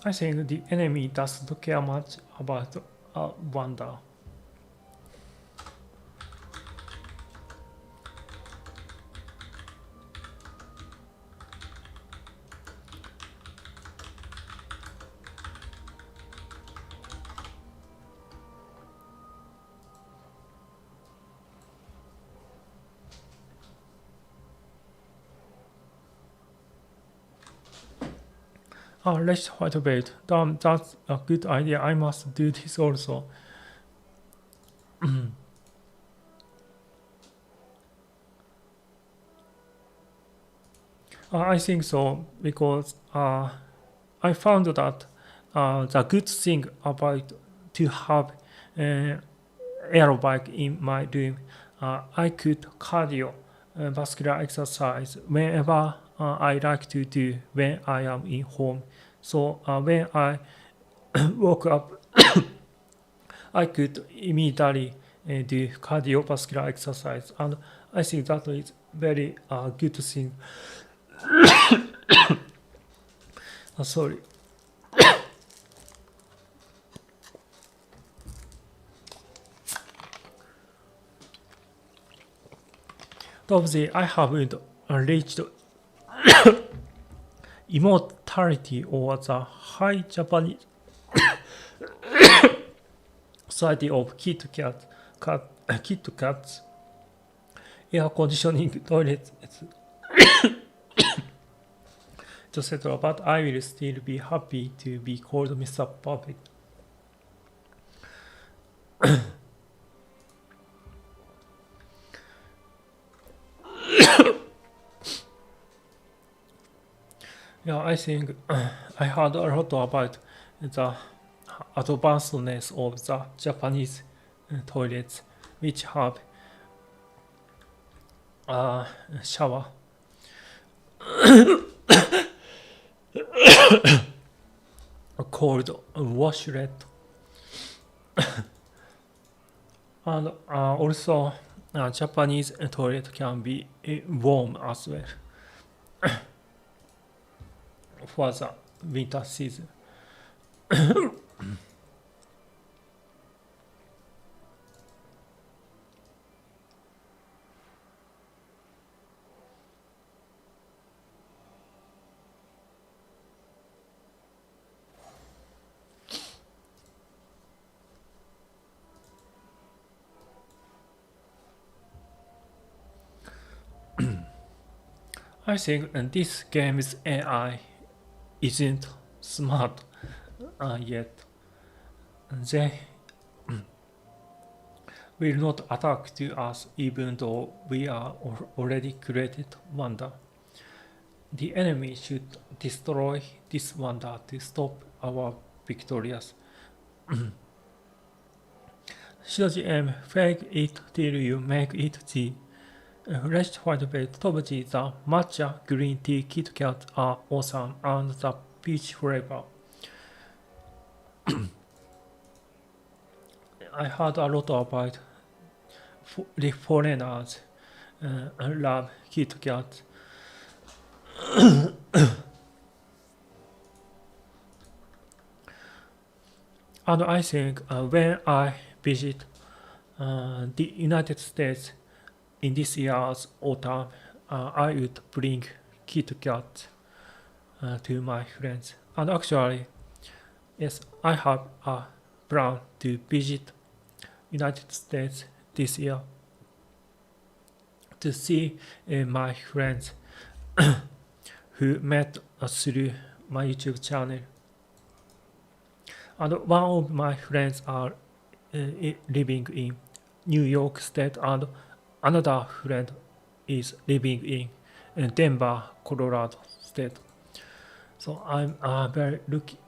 I think the enemy doesn't care much about wonder. Let's fight a bit. That's a good idea. I must do this also. I think so because I found that the good thing about to have aero bike in my room, I could cardio vascular exercise whenever I like to do when I am in home. So when I woke up, I could immediately do cardiovascular exercise, and I think that is very good thing. Sorry. Obviously, I haven't reached immortality or the high Japanese society of Kit Kats, air conditioning, toilets, etc. But I will still be happy to be called Mr. Perfect. Yeah, I think I heard a lot about the advancedness of the Japanese toilets, which have shower. called washlet. And also Japanese toilet can be warm as well for the winter season. I think this game's AI isn't smart yet. They will not attack to us even though we are already created wonder. The enemy should destroy this wonder to stop our victorious. Shiroji M. Fake it till you make it G. Fresh white bread, Tobuji, the matcha green tea Kit Kat are awesome and the peach flavor. I heard a lot about the foreigners love Kit Kat. And I think when I visit the United States in this year's autumn, I would bring Kit Kat to my friends. And actually, yes, I have a plan to visit United States this year to see my friends who met through my YouTube channel. And one of my friends are living in New York State, and another friend is living in Denver, Colorado State. So I'm very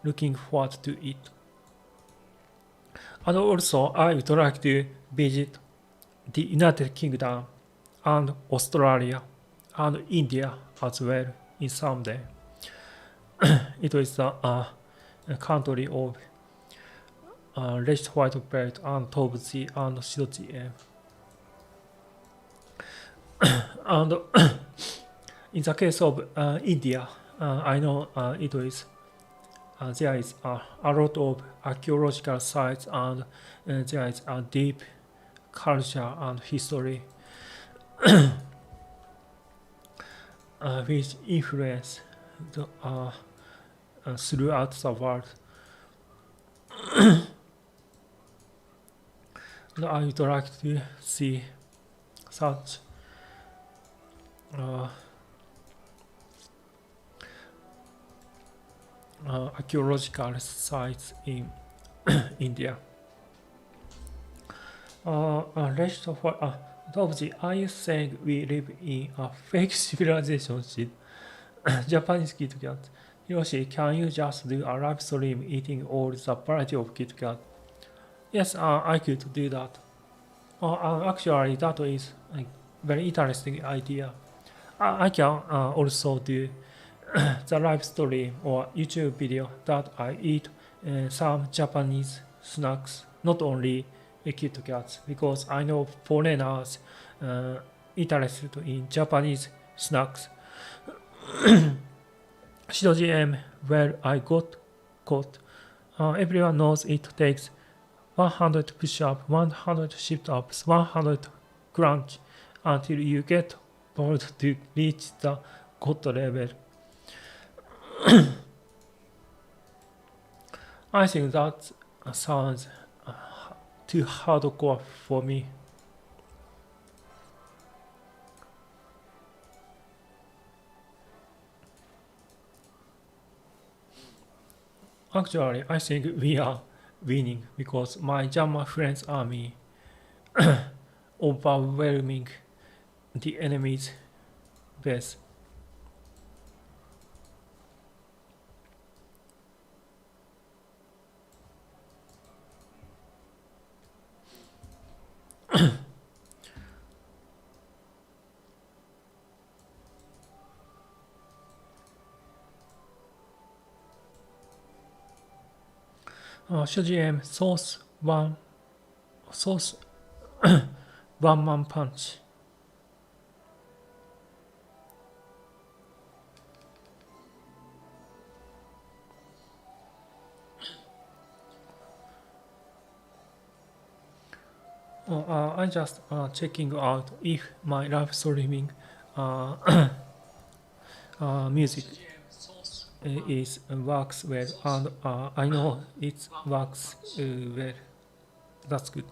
looking forward to it. And also, I would like to visit the United Kingdom and Australia and India as well in someday. It is a country of red white belt and Tobuji and Shiroji M. And in the case of India, I know it is there is a lot of archaeological sites, and there is a deep culture and history which influence throughout the world. And I would like to see such archaeological sites in India. Rest of Dobji, are you saying we live in a fake civilization? Japanese Kit Kat. Hiroshi, can you just do a live stream eating all the variety of Kit Kat? Yes, I could do that. Actually, that is a very interesting idea. I can also do the live stream or YouTube video that I eat some Japanese snacks, not only Kit Kats, because I know foreigners interested in Japanese snacks. Shiroji M, where I got caught. Everyone knows it takes 100 push-ups, 100 sit-ups, 100 crunch until you get bored to reach the God level. I think that sounds too hardcore for me. Actually, I think we are winning because my German friends army overwhelming the enemy's base. Shoji M sauce one man punch. I just checking out if my live streaming music is works well, and I know it works well. That's good.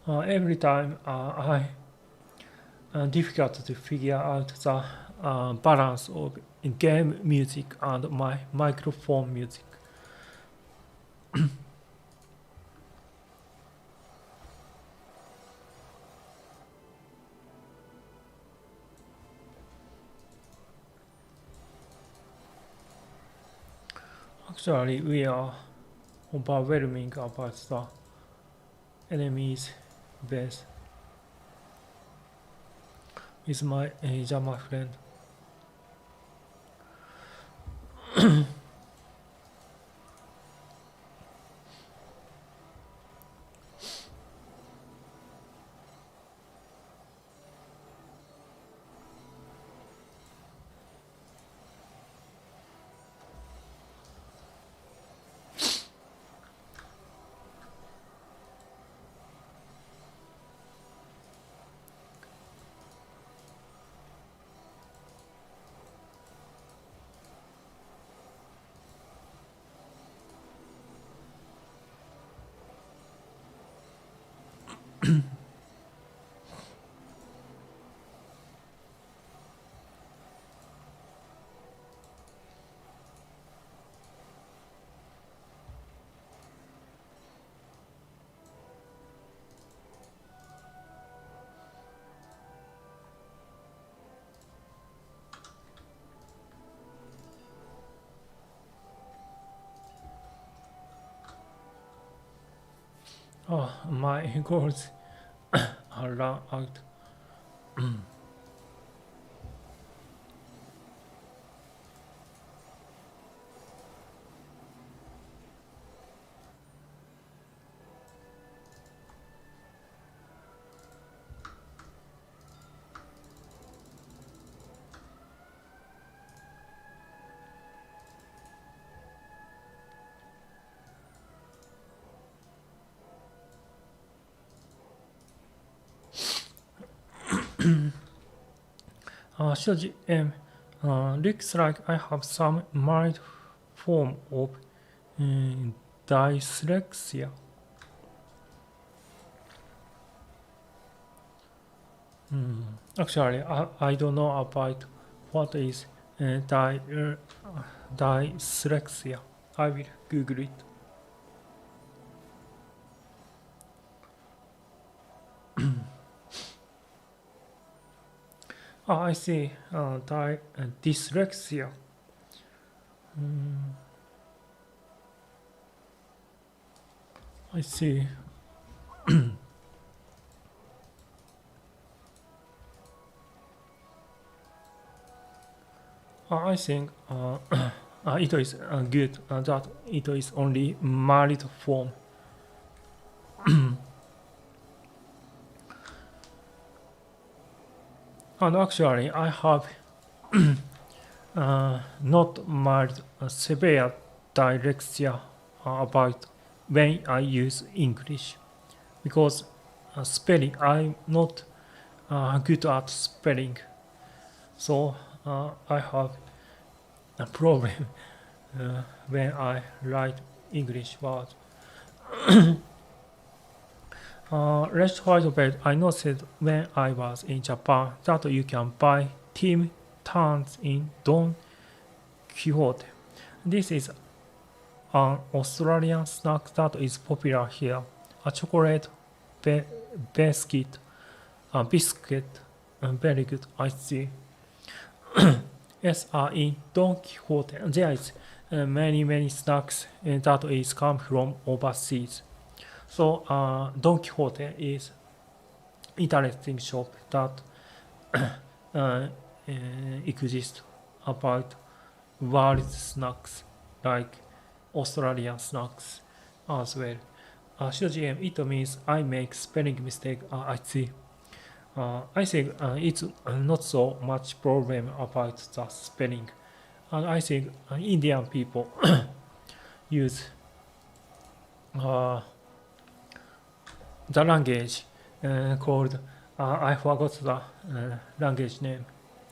Every time I difficult to figure out the balance of game music and my microphone music. Actually, we are overwhelming about the enemy's base with my Jama friend. Oh, my goals are run out. Shoji M. Looks like I have some mild form of dyslexia. Actually, I don't know about what is dyslexia. I will Google it. I see. Dyslexia. I see. I think it is good that it is only mild form. And actually, I have not mild severe dyslexia about when I use English, because spelling, I'm not good at spelling, so I have a problem when I write English words. Red White Belt, I noticed when I was in Japan that you can buy Tim Tans in Don Quixote. This is an Australian snack that is popular here. A chocolate biscuit, very good, I see. Yes, in Don Quixote, there is many snacks that is come from overseas. So Don Quixote is interesting shop that exists about world snacks like Australian snacks as well. Shujiem, it means I make spelling mistake. I see. I think it's not so much problem about the spelling. And I think Indian people use uh, the language called I forgot the language name,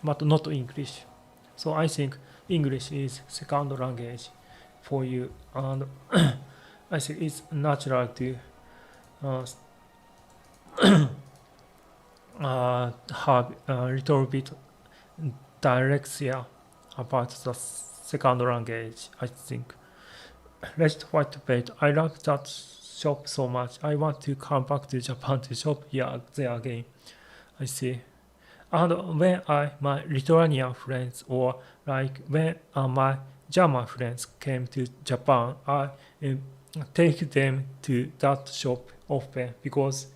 but not English. So I think English is second language for you, and I think it's natural to uh, have a little bit dyslexia about the second language. I think. Red White Bait. I like that shop so much. I want to come back to Japan to shop here there again. I see. And when my Lithuanian friends or like when my German friends came to Japan, I take them to that shop often because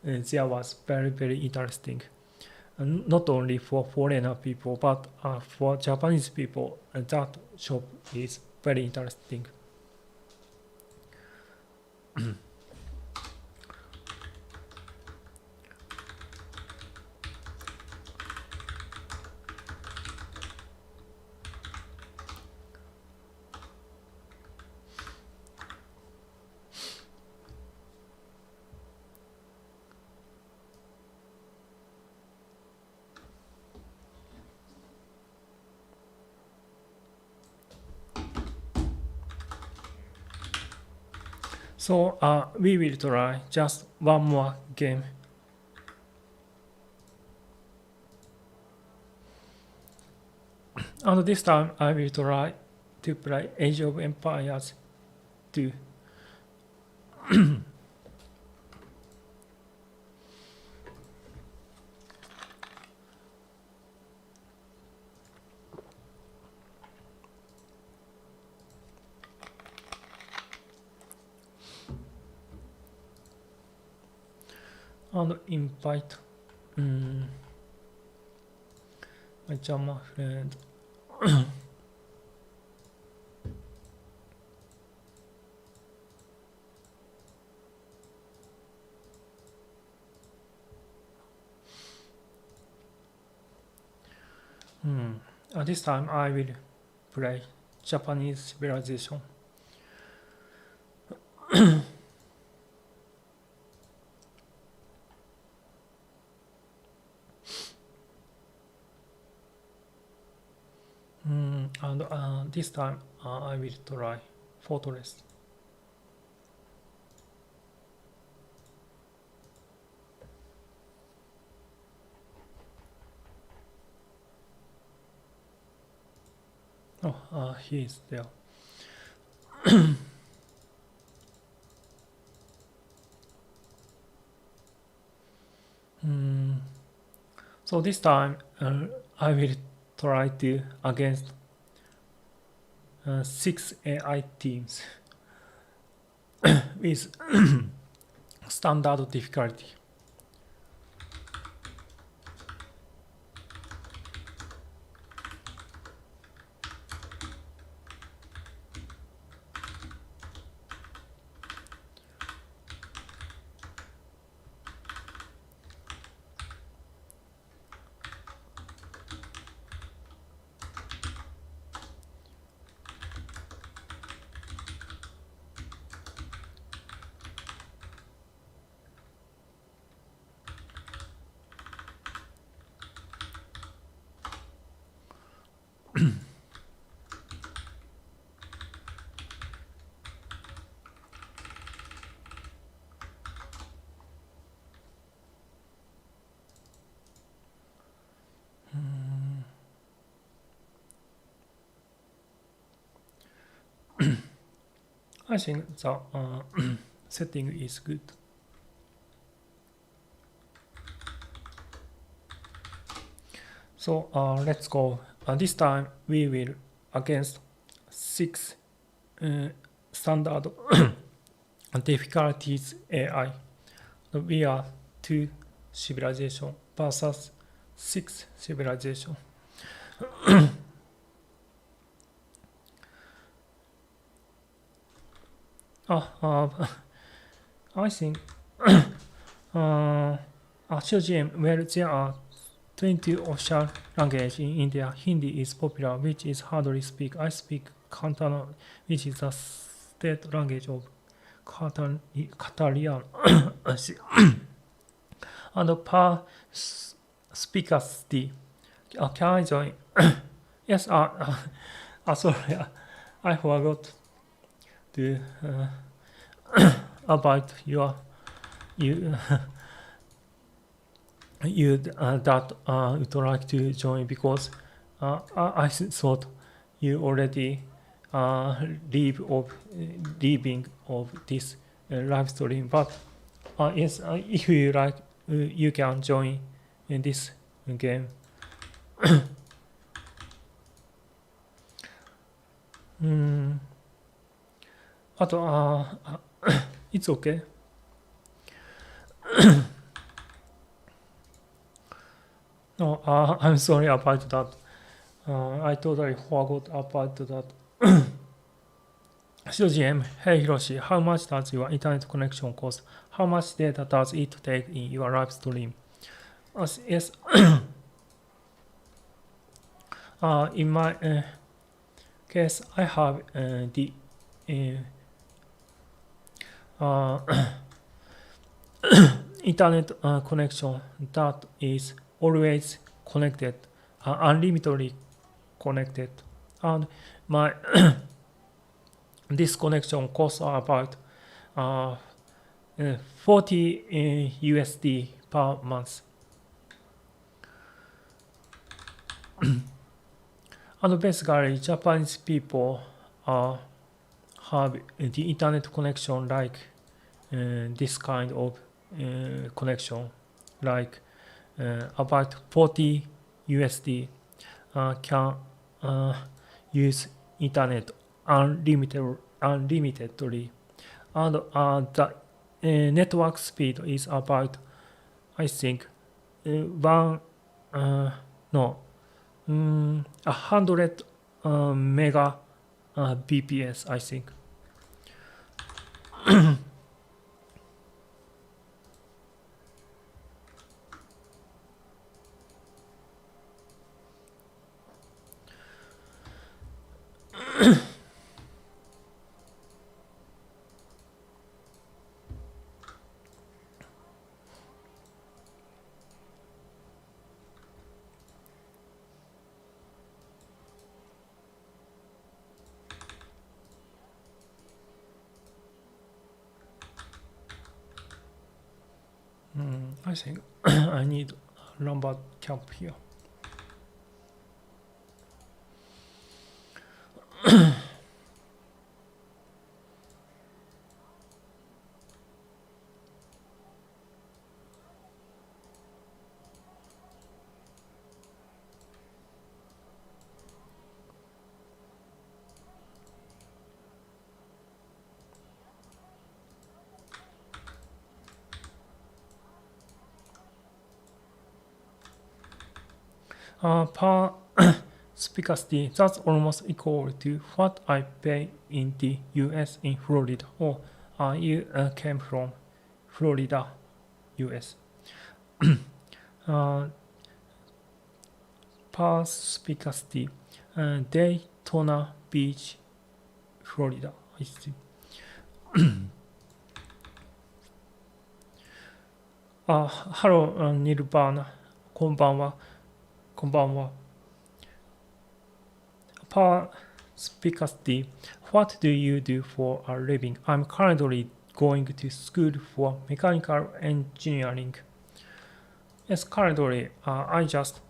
there was very interesting. And not only for foreigner people, but for Japanese people, that shop is very interesting. So we will try just one more game. And this time I will try to play Age of Empires 2. And invite my German friend. This time I will play Japanese civilization. And this time I will try fortress. Oh, he is there. So this time I will try to against 6 AI teams with standard difficulty. I think the setting is good. So let's go. This time we will against 6 standard difficulties AI. We are 2 civilization versus 6 civilization. I think children, well, there are 20 official languages in India. Hindi is popular, which is hardly speak. I speak Cantonese, which is the state language of Catalan. And per speakers, can I join? Yes, sorry, I forgot to about you that would like to join, because I thought you already leaving of this live stream. But yes, if you like, you can join in this game. It's okay. No, I'm sorry about that. I totally forgot about that. GM, hey Hiroshi, how much does your internet connection cost? How much data does it take in your live stream? Yes. In my case, I have the internet connection that is always connected, unlimitedly connected, and my this connection costs about 40 USD per month. And basically, Japanese people have the internet connection like this kind of connection, like about 40 USD can use internet unlimitedly, and the network speed is about, I think, 100 mega bps, I think. I think I need a lumbar cap here. Per speakersty, that's almost equal to what I pay in the US in Florida. Oh, you came from Florida, US. Per speakersty, Daytona Beach, Florida. I see. Hello, Nirvana. こんばんは。こんばんは。Per speakersty, what do you do for a living? I'm currently going to school for mechanical engineering. Yes, currently I just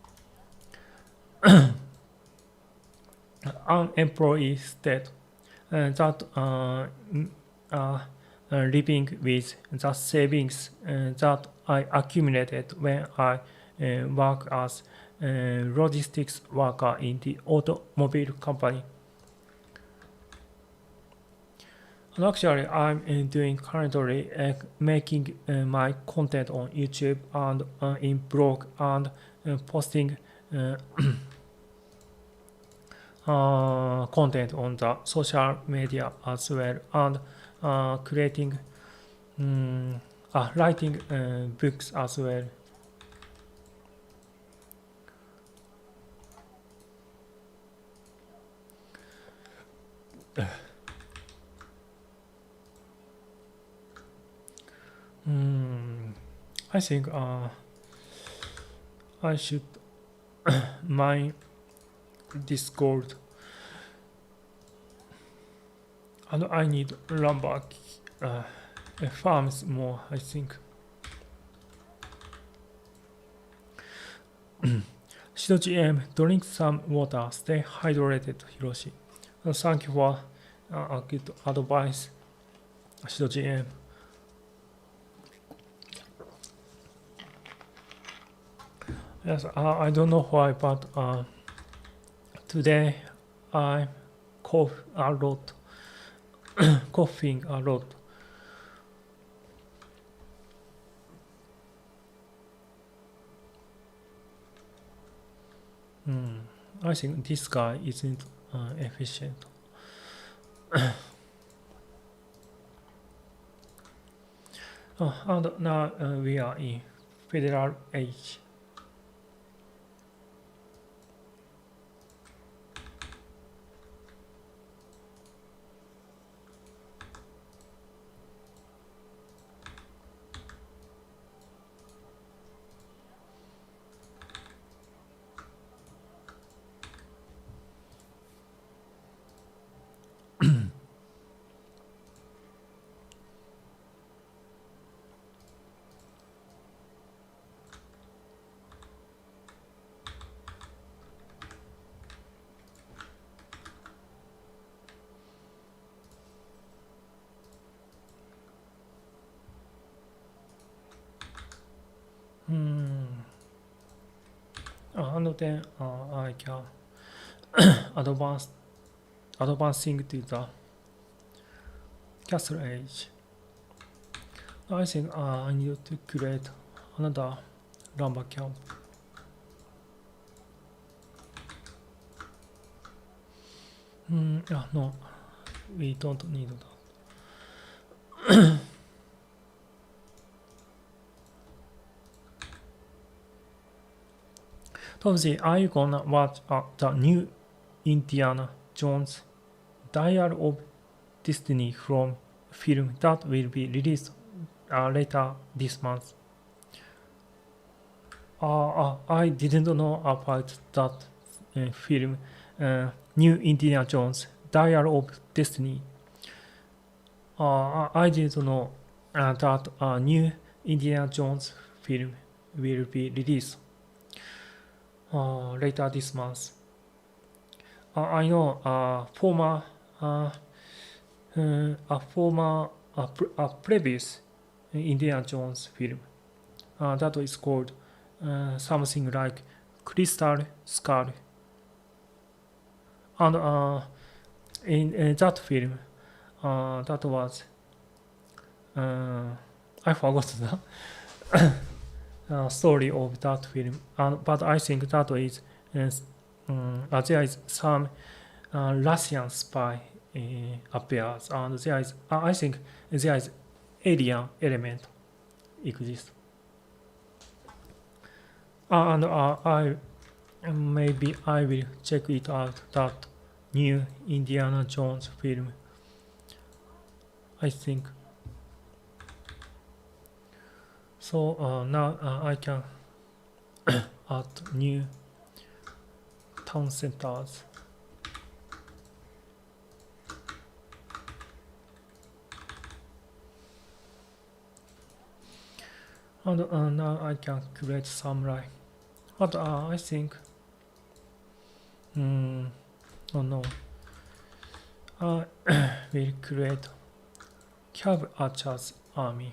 unemployed state that living with the savings that I accumulated when I work as logistics worker in the automobile company. And actually, I'm doing currently making my content on YouTube and in blog, and posting content on the social media as well, and creating, writing books as well. I think I should mine Discord, and I need lumber farms more, I think. Shido GM, drink some water, stay hydrated, Hiroshi. Thank you for a good advice, Shido GM. Yes, I don't know why, but today I cough a lot, coughing a lot. I think this guy isn't efficient. And now we are in federal age. And then I can advancing to the castle age. I think I need to create another lumber camp. No, we don't need that. Toby, are you gonna watch the new Indiana Jones Dial of Destiny from film that will be released later this month? I didn't know about that film, New Indiana Jones Dial of Destiny. I didn't know that new Indiana Jones film will be released later this month. I know a previous Indiana Jones film that is called something like Crystal Skull, and in that film that was I forgot the story of that film, but I think that is there is some Russian spy appears, and there is I think there is alien element exists, and maybe I will check it out, that new Indiana Jones film, I think. So now I can add new town centers. And now I can create samurai. But I think, oh no, I will create Cav Archers army,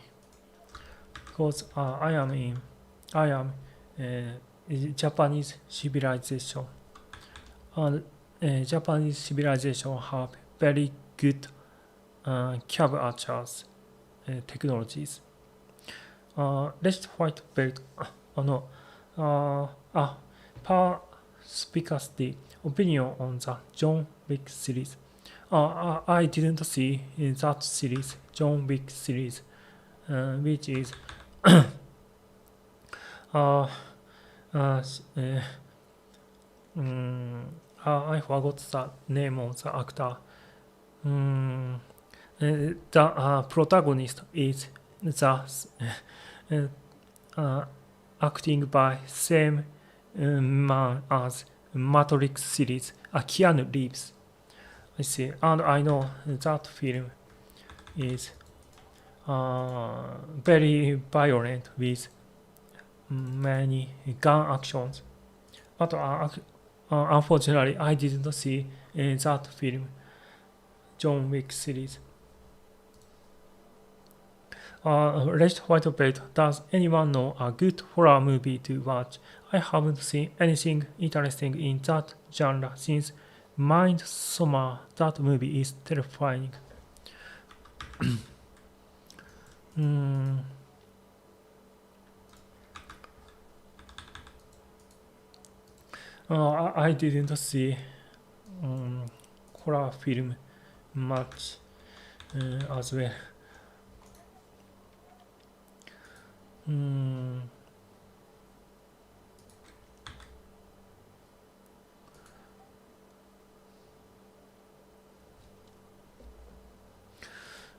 because I am Japanese civilization, and Japanese civilization have very good Cav Archers technologies. Let's fight belt. Perspicacity opinion on the John Wick series. I didn't see that series, John Wick series, which is uh, uh, I forgot the name of the actor. The protagonist is the acting by same man as Matrix series, Keanu Reeves. I see, and I know that film is very violent with many gun actions. But unfortunately, I didn't see that film, John Wick series. Red White Plate. Does anyone know a good horror movie to watch? I haven't seen anything interesting in that genre since Midsommar. That movie is terrifying. I didn't see horror film much as well.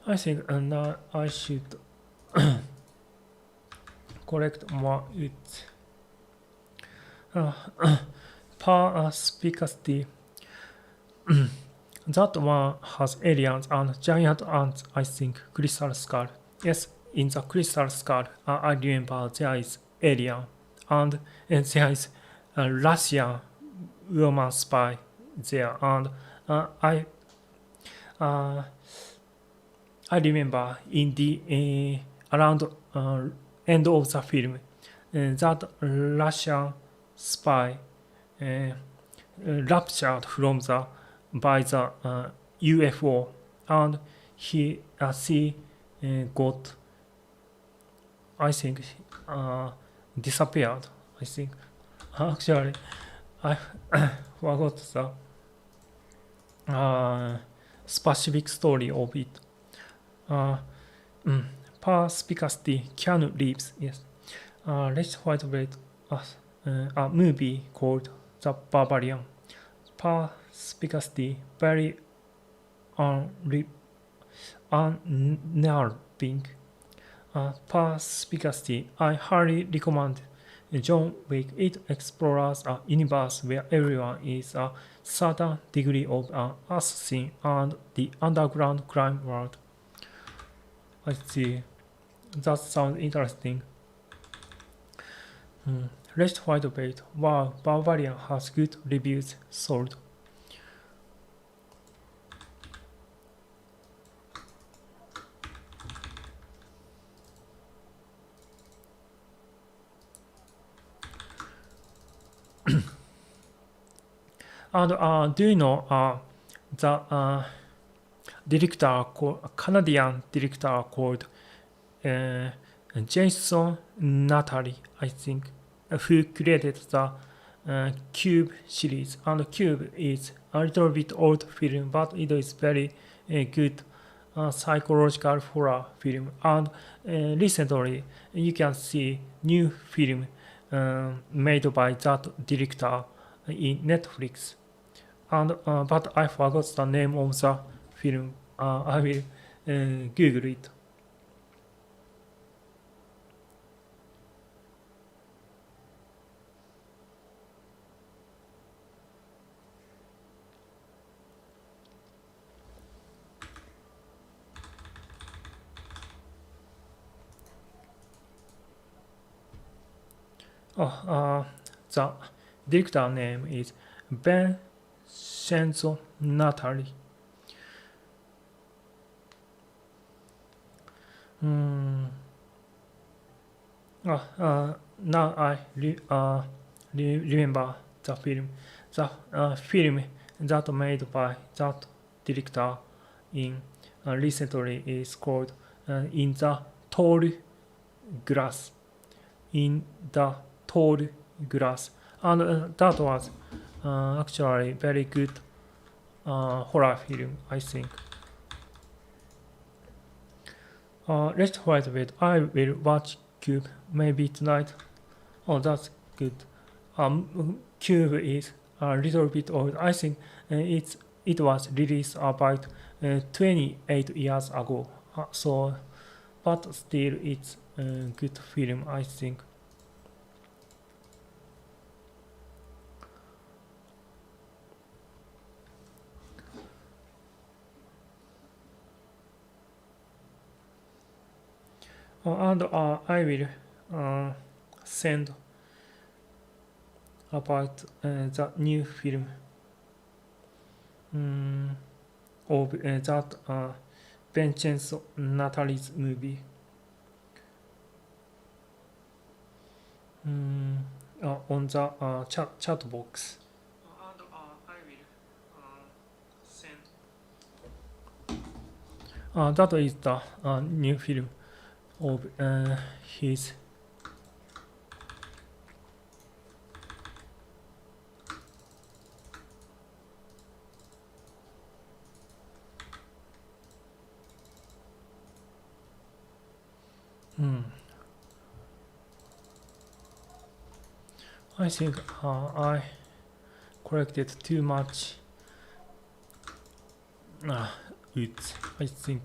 I think I should collect more it. Perspicacity. That one has aliens and giant ants, I think. Crystal Skull. Yes, in the Crystal Skull, I remember there is alien and there is a Russian woman spy there, and I remember in the around end of the film that Russian spy raptured from the by the UFO, and she got, I think, disappeared. I think actually I forgot the specific story of it. Perspicacity, Keanu Reeves, yes. Let's White Blade, a movie called The Barbarian. Perspicacity, very unnerving. Perspicacity, I highly recommend John Wick. It explores a universe where everyone is a certain degree of an assassin and the underground crime world. I see. That sounds interesting. Red White Bait. Wow, Barbarian has good reviews. Sold. And do you know the director, Canadian director called Jason Natali, I think, who created the Cube series. And Cube is a little bit old film, but it is very good psychological horror film. And recently, you can see new film made by that director in Netflix. And but I forgot the name of the film. I will Google it. The director name is Vincenzo Natali. Now I remember the film. The film that made by that director in recently is called In the Tall Grass. In the Tall Grass, and that was actually very good horror film, I think. Let's wait a bit. I will watch Cube maybe tonight. Oh, that's good. Cube is a little bit old. I think it was released about 28 years ago. But still, it's a good film, I think. And I will send about the new film of that Vincenzo Natali's movie. On the chat box. And I will send. That is the new film of his. I think I collected too much woods, I think.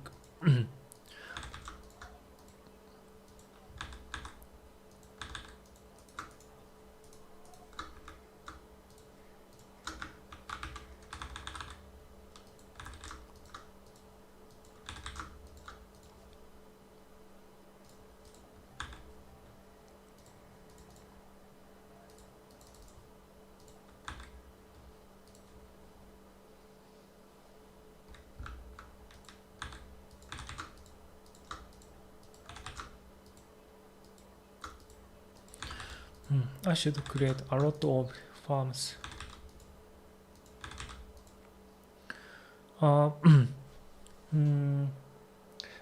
I should create a lot of farms.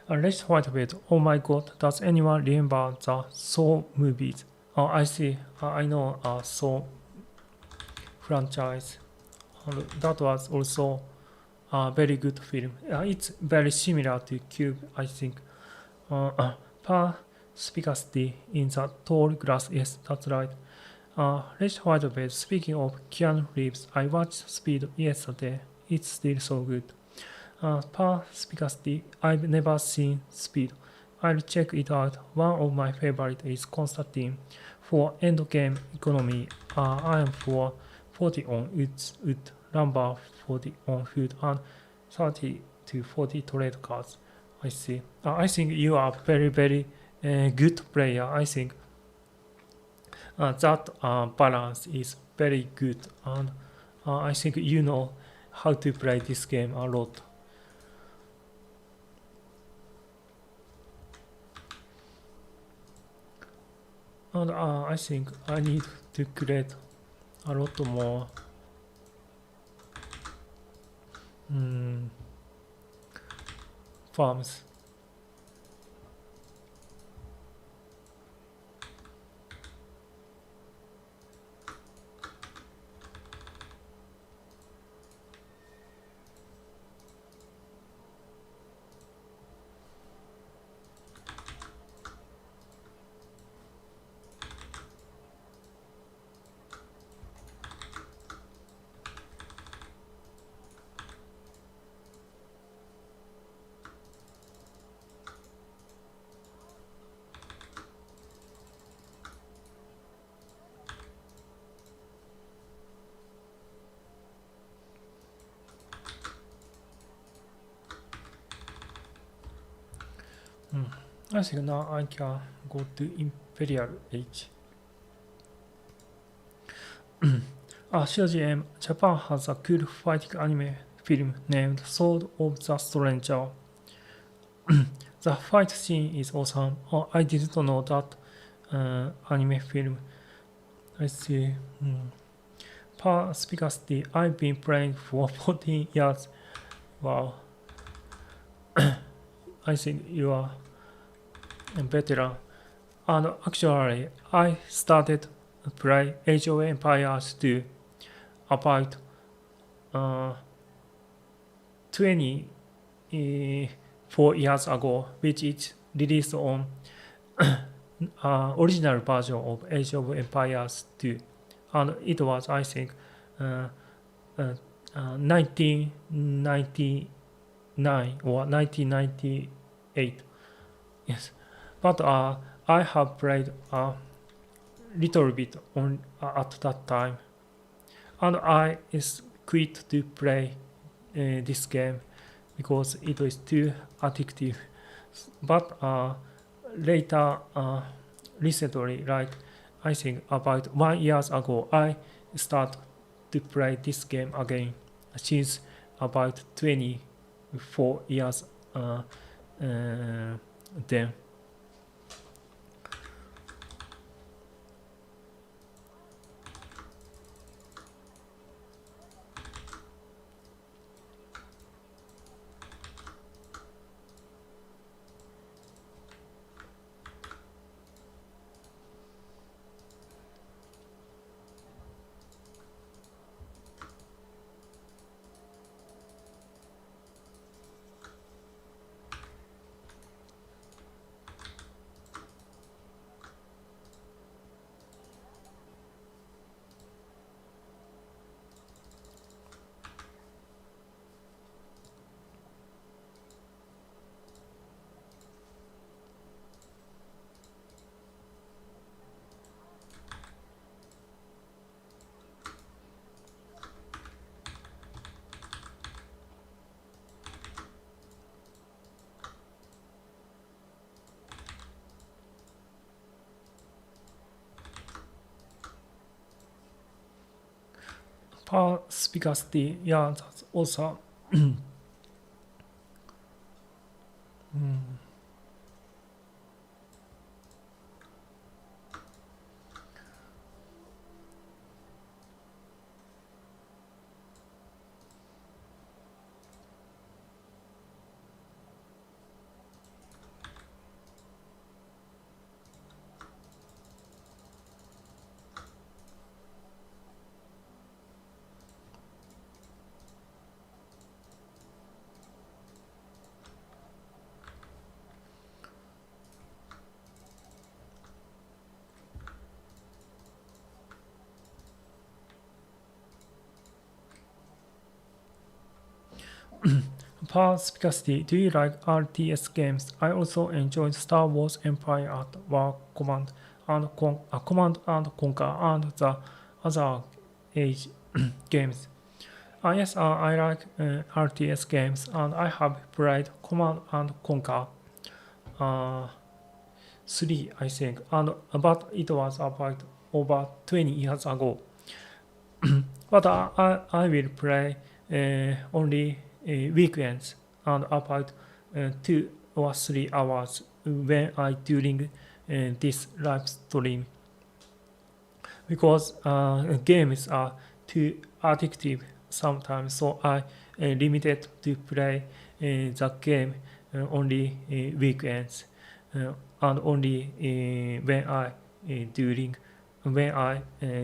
Let's wait a bit. Oh my god, does anyone remember the Saw movies? I see. I know Saw franchise. That was also a very good film. It's very similar to Cube, I think. Perspicacity in the tall grass, yes, that's right. Let's wait a bit. Speaking of Keanu Reeves, I watched Speed yesterday. It's still so good. Perspicacity, I've never seen Speed. I'll check it out. One of my favorite is Constantine. For endgame economy, I am for 40 on wood, number 40 on food, and 30 to 40 trade cards. I see. I think you are very good player. I think that balance is very good, and I think you know how to play this game a lot. And I think I need to create a lot more farms. I think now I can go to Imperial Age. CGM Japan has a cool fighting anime film named Sword of the Stranger. The fight scene is awesome. I didn't know that anime film. I see. Perspicacity, I've been playing for 14 years. Wow. I think you are a veteran. And actually, I started to play Age of Empires 2 about 24 years ago, which is released on original version of Age of Empires 2, and it was, I think, 1999 or 1998. Yes, but I have played a little bit on at that time, and I quit to play this game because it was too addictive. But later, recently, like I think about 1 year ago, I started to play this game again since about 24 years then. Perspicacity, yeah, that's also. Perspicacity, do you like RTS games? I also enjoyed Star Wars Empire at War Command and Command and Conquer and the other age games. Yes, I like RTS games, and I have played Command and Conquer 3, I think, and but it was about over 20 years ago. But I will play only weekends and about 2 or 3 hours when I during this live stream, because games are too addictive sometimes, so I limited to play the game only weekends and only when I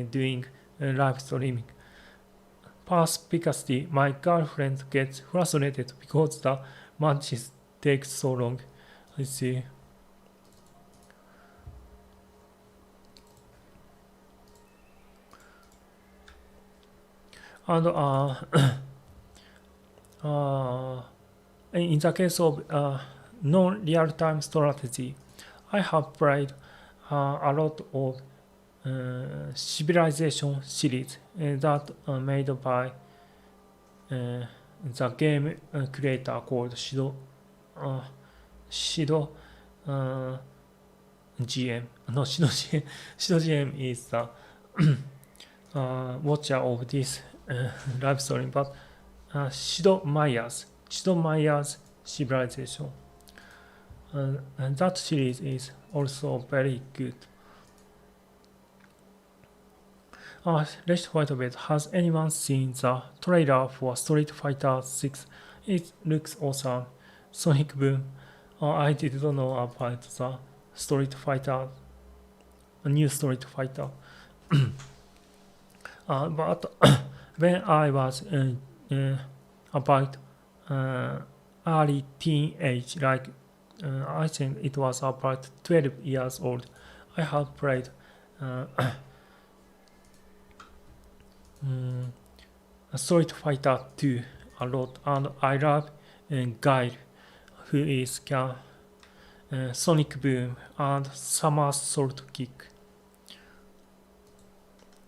doing live streaming. Perspicacity, my girlfriend gets frustrated because the matches take so long. I see. And in the case of non-real-time strategy, I have played a lot of Civilization series that made by the game creator called Shido GM. No, Shido GM. Shido GM is the watcher of this live stream, but Shido Myers Civilization. And that series is also very good. Let's wait a bit. Has anyone seen the trailer for Street Fighter 6? It looks awesome. Sonic Boom. I didn't know about the Street Fighter, a new Street Fighter. But when I was about uh, early teenage, like I think it was about 12 years old. I had played uh, Street Fighter 2 a lot, and I love Guile, who is Sonic Boom and Somersault Kick.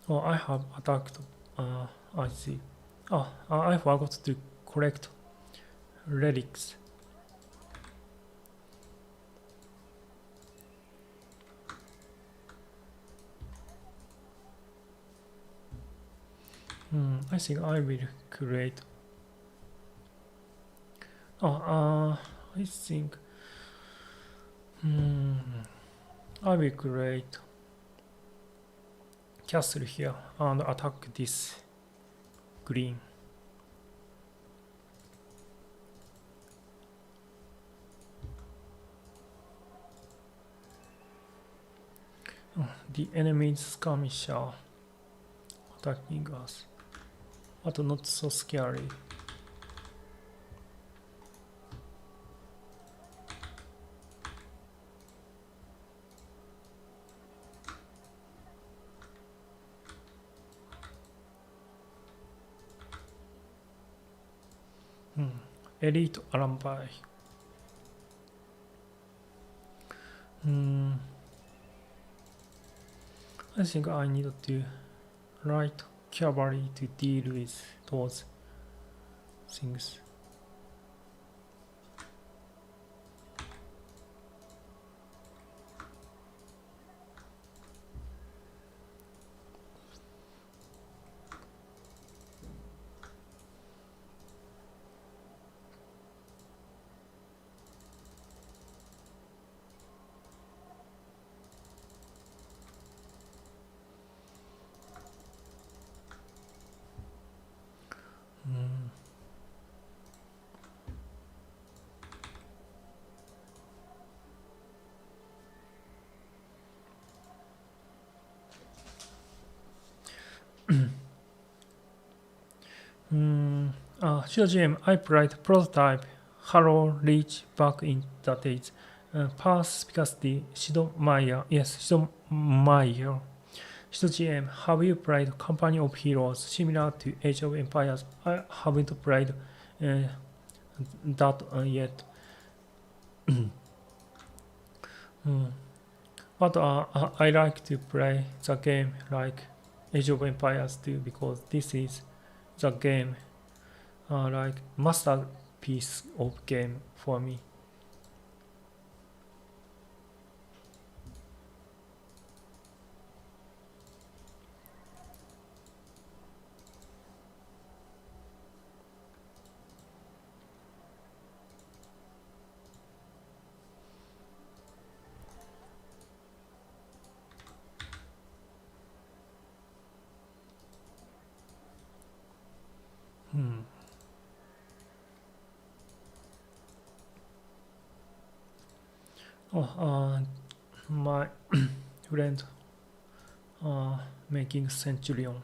Oh, I have attacked. I see. Oh, I forgot to collect relics. I think I will create. Oh, I think I will create castle here and attack this green. The enemy's skirmisher attacking us, but not so scary. Elite Arambai. I think I need to write cavalry to deal with those things. CGM, I played prototype Halo Reach back in the days. Perspicacity, Shidomeyer, yes, Shidomeyer. CGM, have you played Company of Heroes similar to Age of Empires? I haven't played that yet. But I like to play the game like Age of Empires 2 because this is the game like masterpiece of game for me. Oh, my friend making Centurion.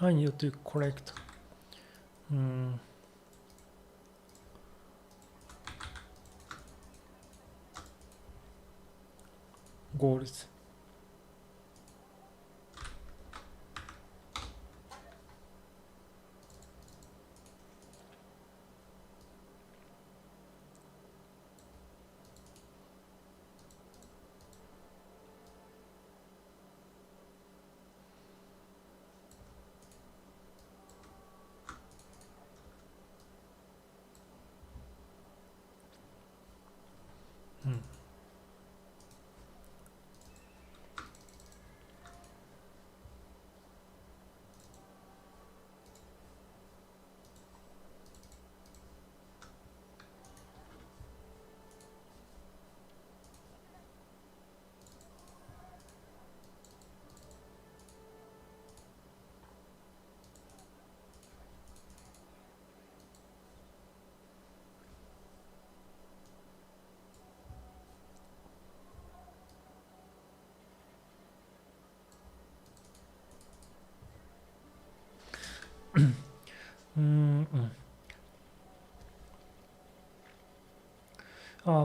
I need to collect goals.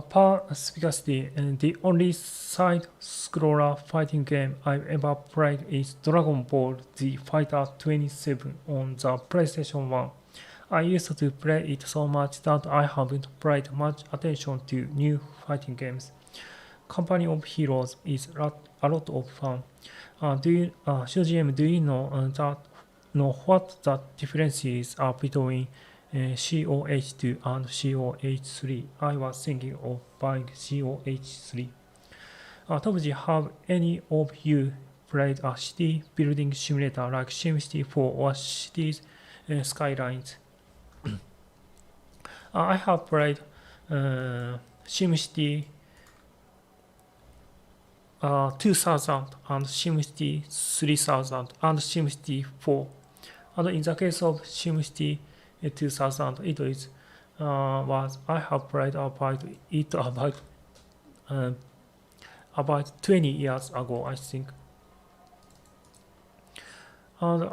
Perspicacity, the only side-scroller fighting game I've ever played is Dragon Ball Z Fighter 27 on the PlayStation 1. I used to play it so much that I haven't paid much attention to new fighting games. Company of Heroes is a lot of fun. CGM, do you know what the differences are between COH2 and COH3? I was thinking of buying COH3. Tobuji, have any of you played a city building simulator like SimCity 4 or Cities Skylines? I have played SimCity 2000 and SimCity 3000 and SimCity 4. And in the case of SimCity 2000, it is I have played about 20 years ago, I think. And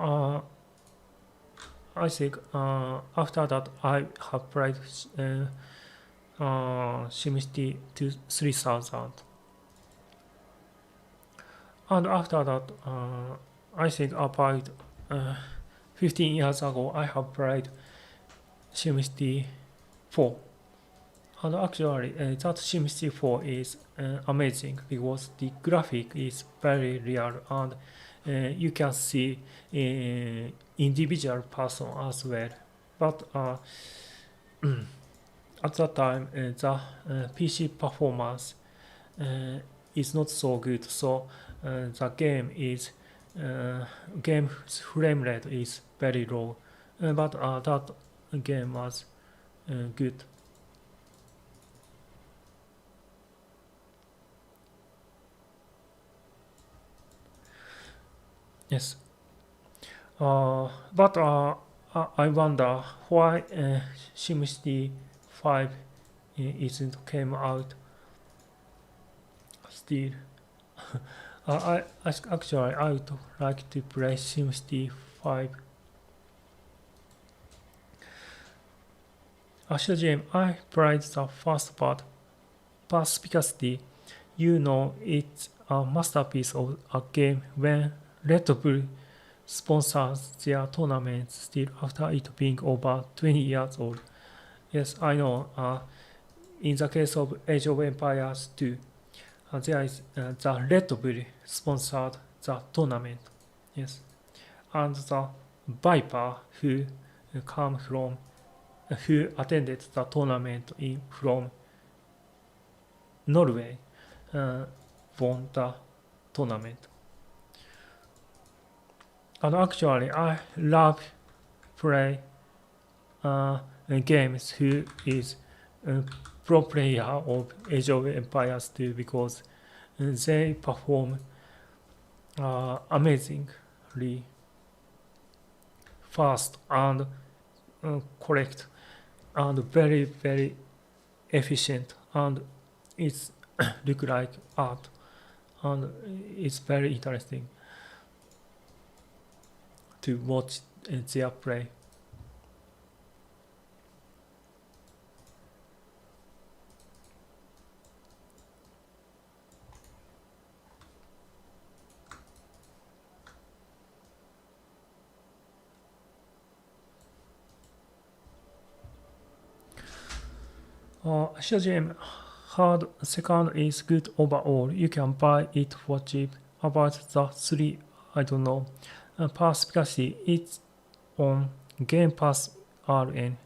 I think after that I have played SimCity 3000. And after that, I think about 15 years ago, I have played SimCity 4. And actually, that SimCity 4 is amazing because the graphic is very real and you can see individual person as well. But at that time, the PC performance is not so good, so the game's frame rate is very low, but that game was good. Yes, but I wonder why SimCity 5 isn't came out still. I would like to play SimCity 5. Actually, I played the first part, Perspicacity. You know, it's a masterpiece of a game when Red Bull sponsors their tournament still after it being over 20 years old. Yes, I know. In the case of Age of Empires 2, there is the Red Bull sponsored the tournament. Yes, and the Viper who attended the tournament from Norway won the tournament. And actually, I love play games who is a pro player of Age of Empires 2 because they perform amazingly fast and correct and very very efficient, and it's look like art and it's very interesting to watch their play. CGM hard second is good overall. You can buy it for cheap. About the 3, I don't know. Perspicacity, it's on Game Pass RN.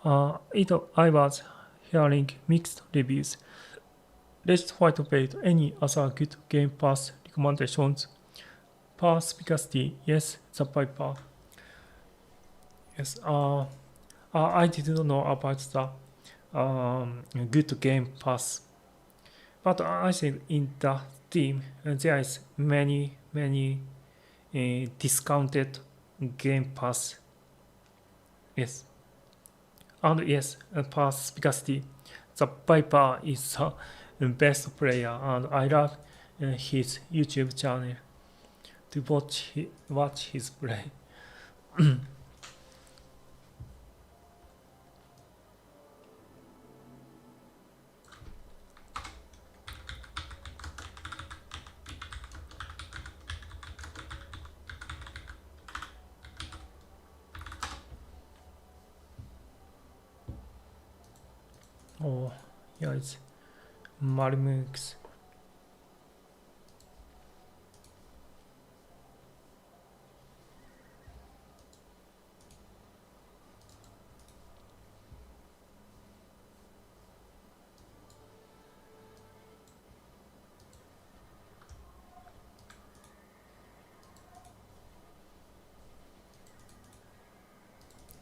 I was hearing mixed reviews. Let's try to pay any other good Game Pass recommendations. Perspicacity, yes, the Viper. Yes, I didn't know about the good Game Pass, but I think in the Steam there is many discounted Game Pass. Yes, and yes, Perspicacity, the Viper is the best player, and I love his YouTube channel to watch his play. Oh, yeah, it's Marimux.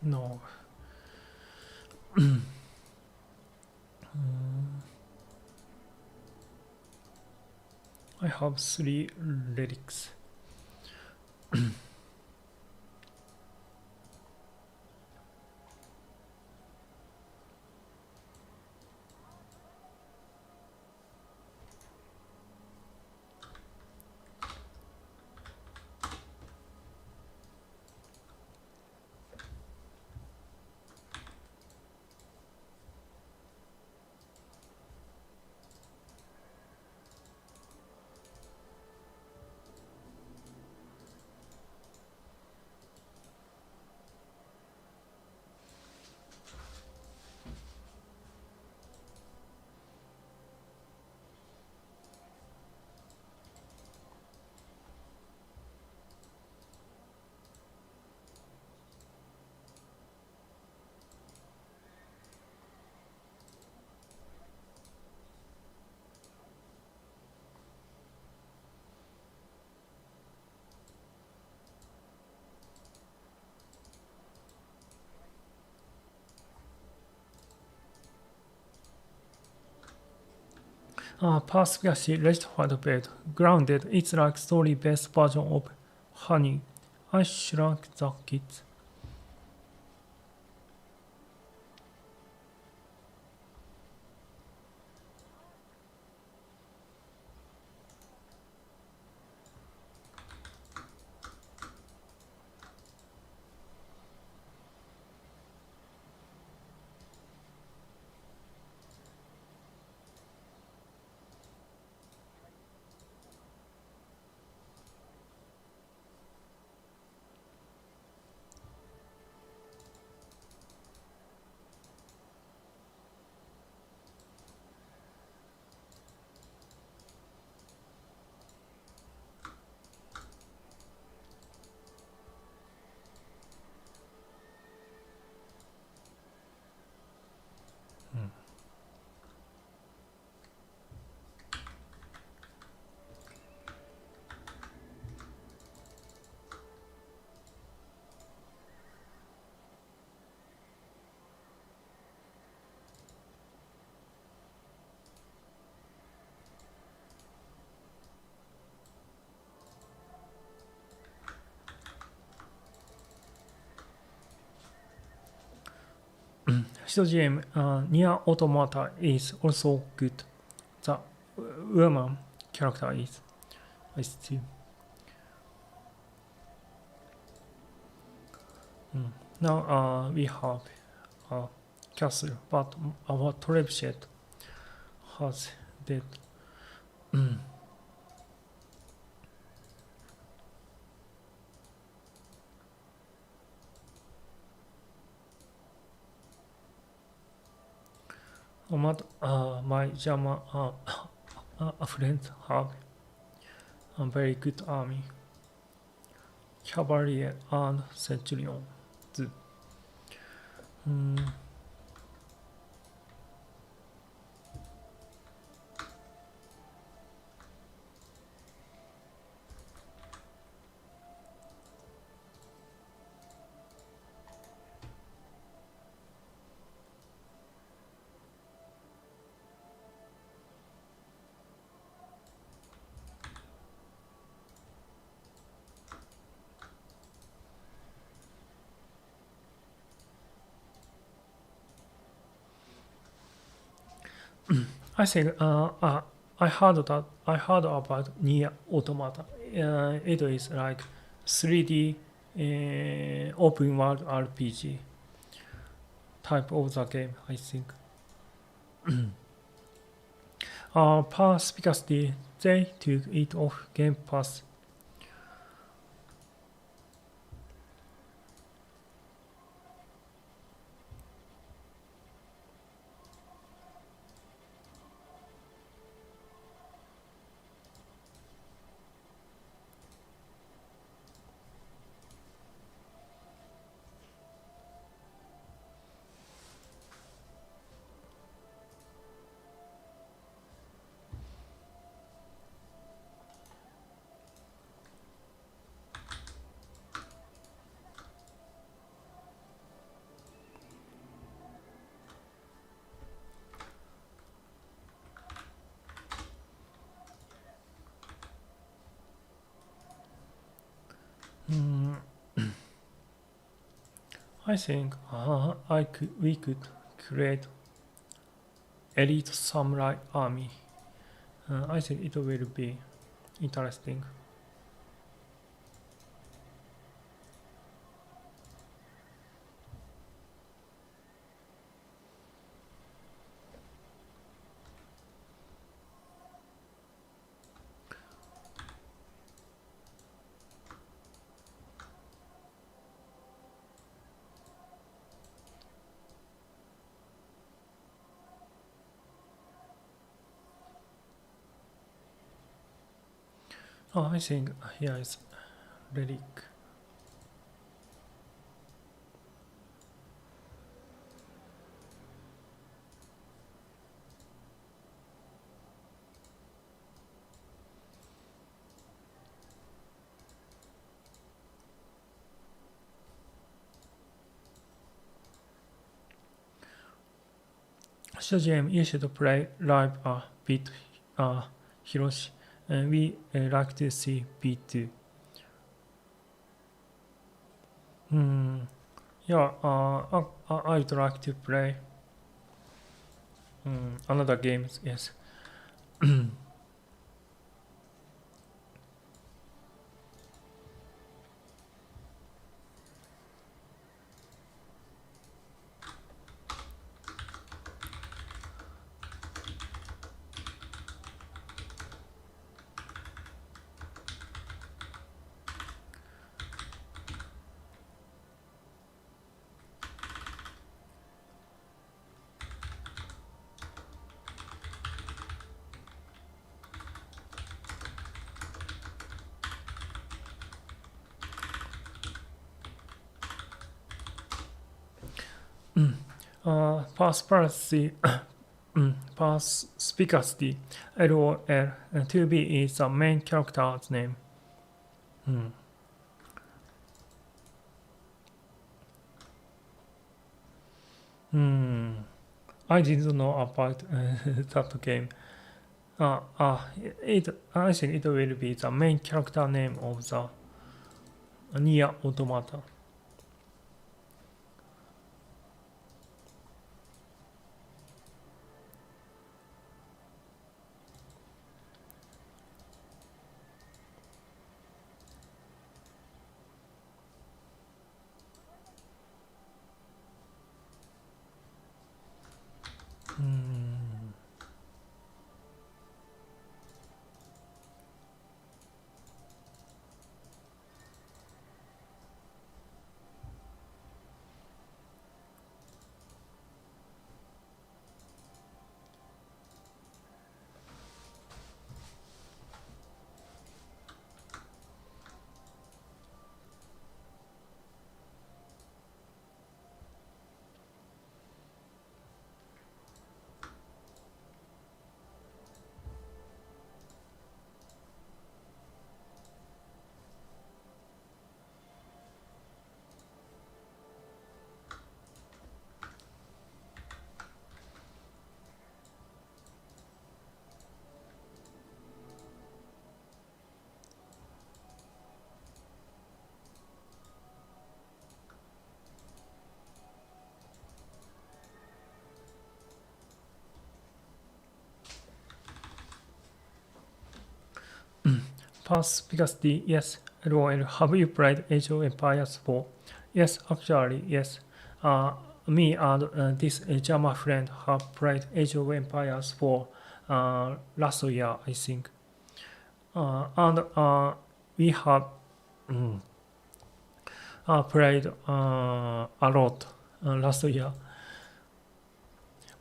No. I have 3 relics. Perspicacy registered bed. Grounded. It's like story-based version of Honey. I Shrunk the Kids. Hidden Near Automata is also good. The woman character is nice too. Now we have a castle, but our trebuchet has dead. My German friends have a very good army, cavalry and centurion. Mm, I think I heard about Nier Automata. It is like 3D open world RPG type of the game. I think. Because they took it off Game Pass. Mm, I think we could create elite samurai army. I think it will be interesting. I think here is relic. So Jim, you should play live a bit, Hiroshi. We like to see B2. Hmm. Yeah, I'd like to play another game. Yes. Perspicacity, perspicacity, LOL, 2B is the main character's name. Hmm. Hmm. I didn't know about that game. I think it will be the main character name of the Nier Automata. Hmm. Perspicacity, yes. LOL, have you played Age of Empires 4? Yes, actually, yes. Me and this German friend have played Age of Empires 4 last year, I think. And we have mm, played a lot last year.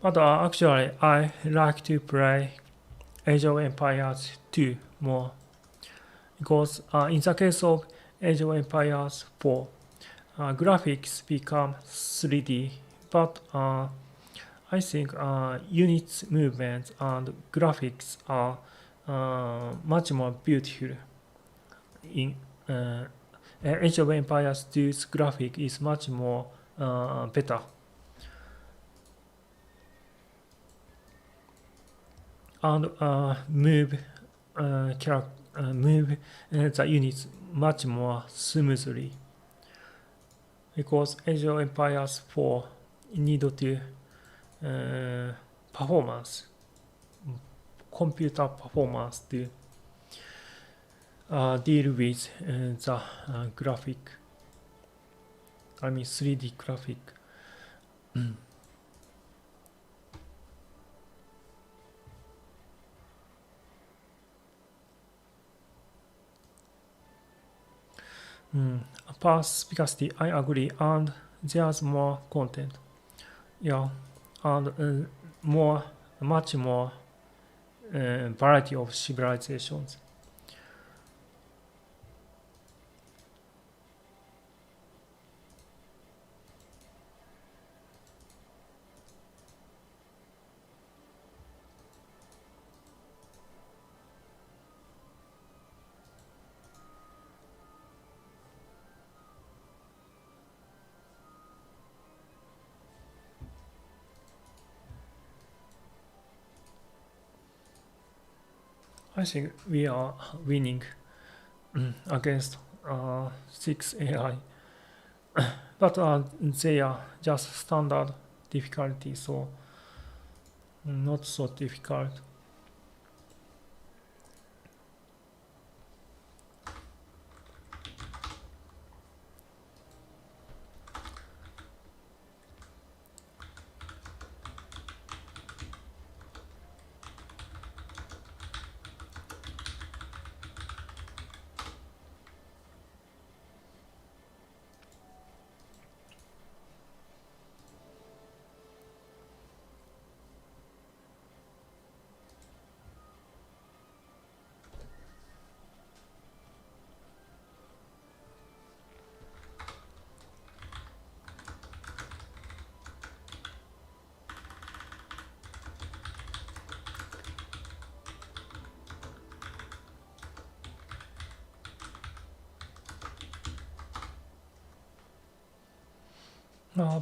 But actually, I like to play Age of Empires 2 more. Because in the case of Age of Empires 4, graphics become 3D, but I think units, movements, and graphics are much more beautiful. In Age of Empires 2's graphic is much more better. And move move the units much more smoothly because Age of Empires 4 need to performance, computer performance to deal with the graphic, I mean 3D graphic. Perspicacity, I agree, and there's more content. Yeah, and much more variety of civilizations. I think we are winning against 6 AI, but they are just standard difficulty, so not so difficult.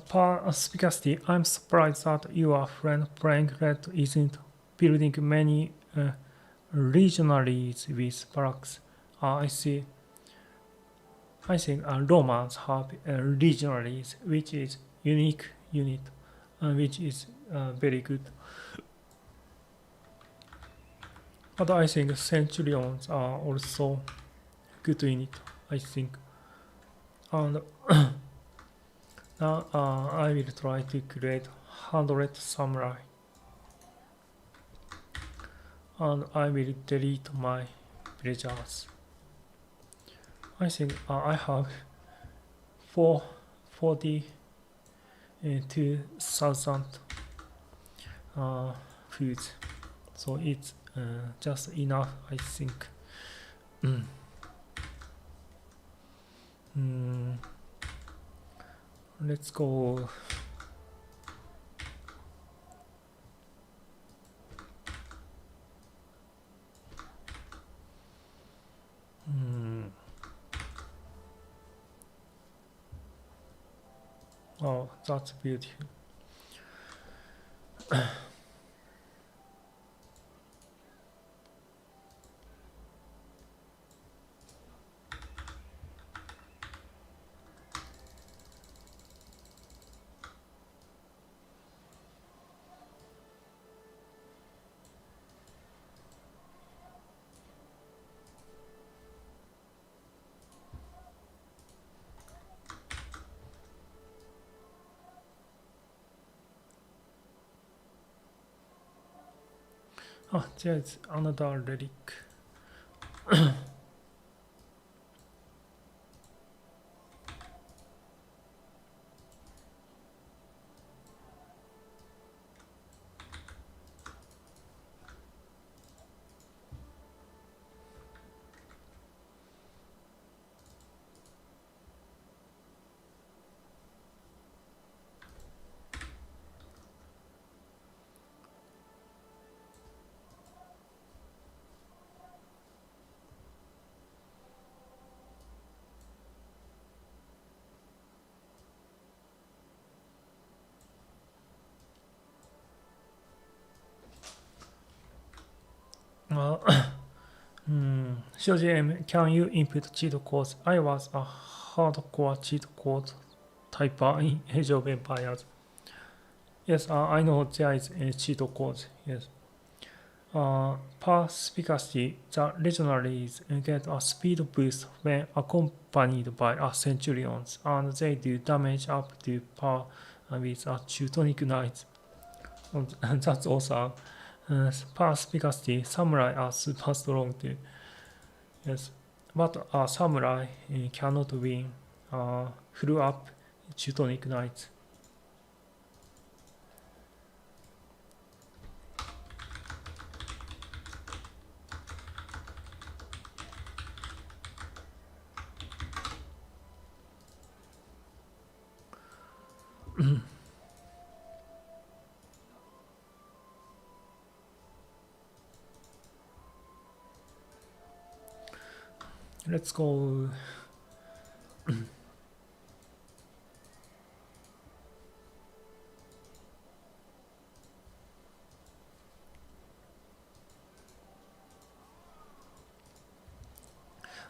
Perspicacity, I'm surprised that your friend playing red isn't building many regionaries with barracks. I see. I think Romans have regionaries, which is unique unit, which is very good. But I think centurions are also good unit. I think, and now I will try to create 100 samurai, and I will delete my villagers. I think I have 42,000 foods, so it's just enough, I think. Let's go. Oh, that's beautiful. There's another relic. Shoji, can you input cheat codes? I was a hardcore cheat code typer in Age of Empires. Yes, I know there is a cheat code. Yes. Perspicacity, the legionaries get a speed boost when accompanied by a centurions, and they do damage up to par with a Teutonic knight. And that's awesome. Perspicacity, samurai are super strong too. Yes, but a samurai cannot win full up Teutonic knights. Let's go.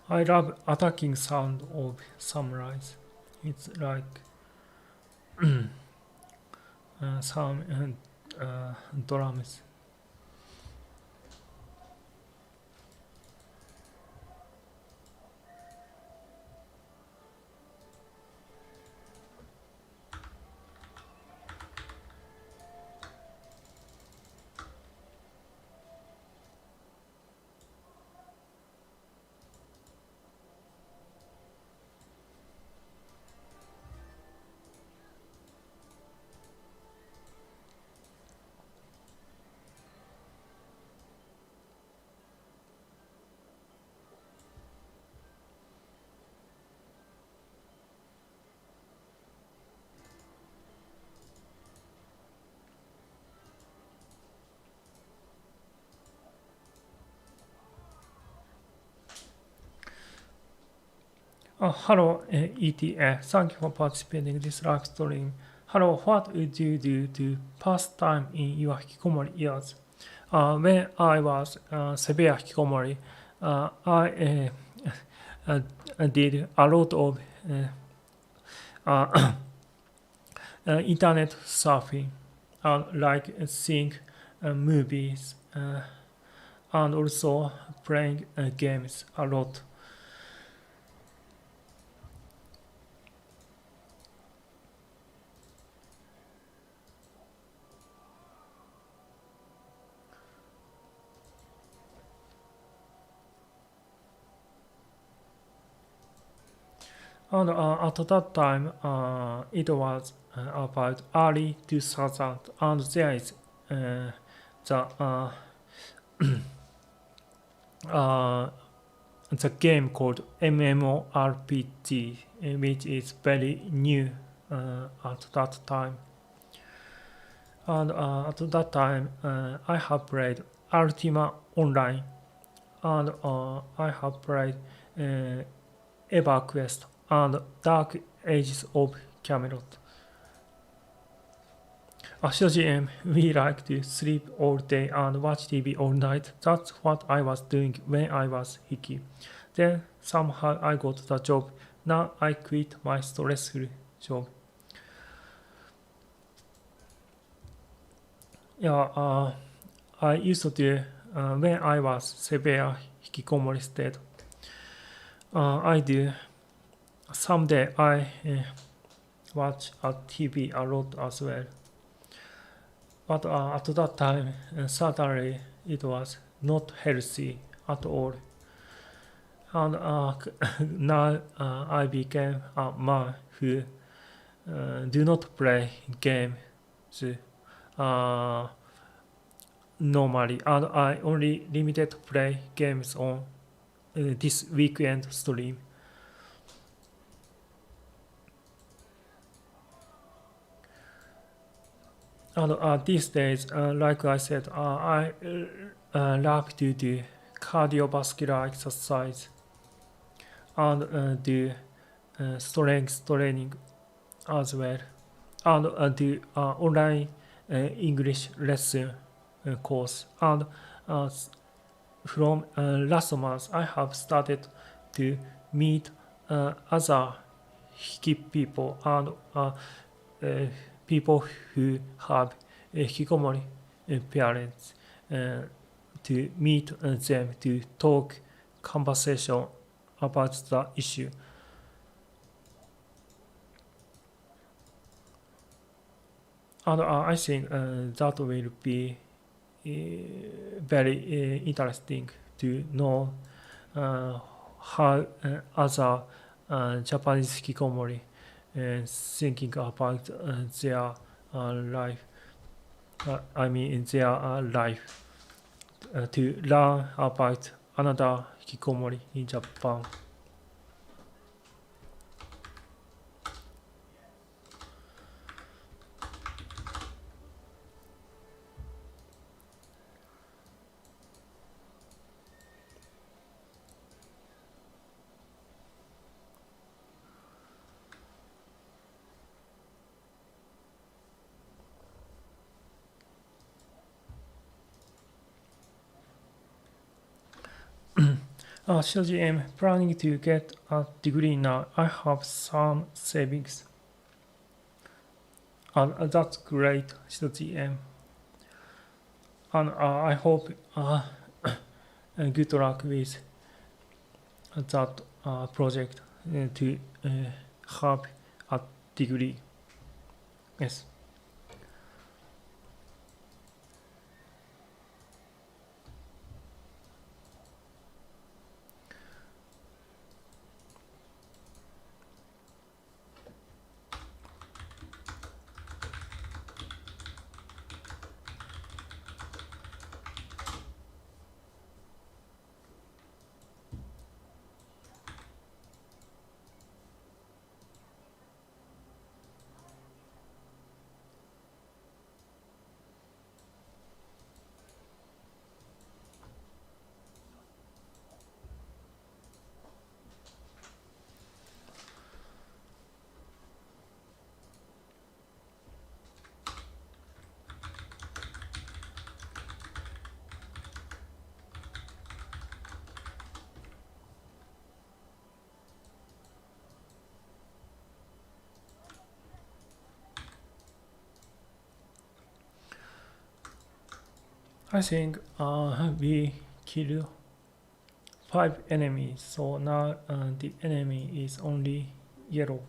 I love attacking sound of samurais. It's like some drums. Hello, ETA. Thank you for participating in this live stream. Hello, what would you do to pass time in your Hikikomori years? When I was severe Hikikomori, I did a lot of internet surfing, like seeing movies and also playing games a lot. And at that time, it was about early 2000, and there is the the game called MMORPG, which is very new at that time. And at that time, I have played Ultima Online, and I have played EverQuest and Dark Ages of Camelot. Shoji, we like to sleep all day and watch TV all night. That's what I was doing when I was Hiki. Then somehow I got the job. Now I quit my stressful job. Yeah, I used to do when I was severe Hikikomori state. I do. Someday I watch TV a lot as well. But at that time, certainly it was not healthy at all. And now I became a man who do not play games normally, and I only limited play games on this weekend stream. And these days, like I said, I love to do cardiovascular exercise and do strength training as well, and do online English lesson course, and from last month, I have started to meet other Hiki people and uh, people who have Hikikomori parents to meet them to talk conversation about the issue. And I think that will be very interesting to know how other Japanese hikikomori thinking about their life. I mean, their life to learn about another hikikomori in Japan. Shoji, I'm planning to get a degree now. I have some savings. That's great, Shoji. And I hope good luck with that project to have a degree. Yes. I think we killed 5 enemies, so now the enemy is only yellow.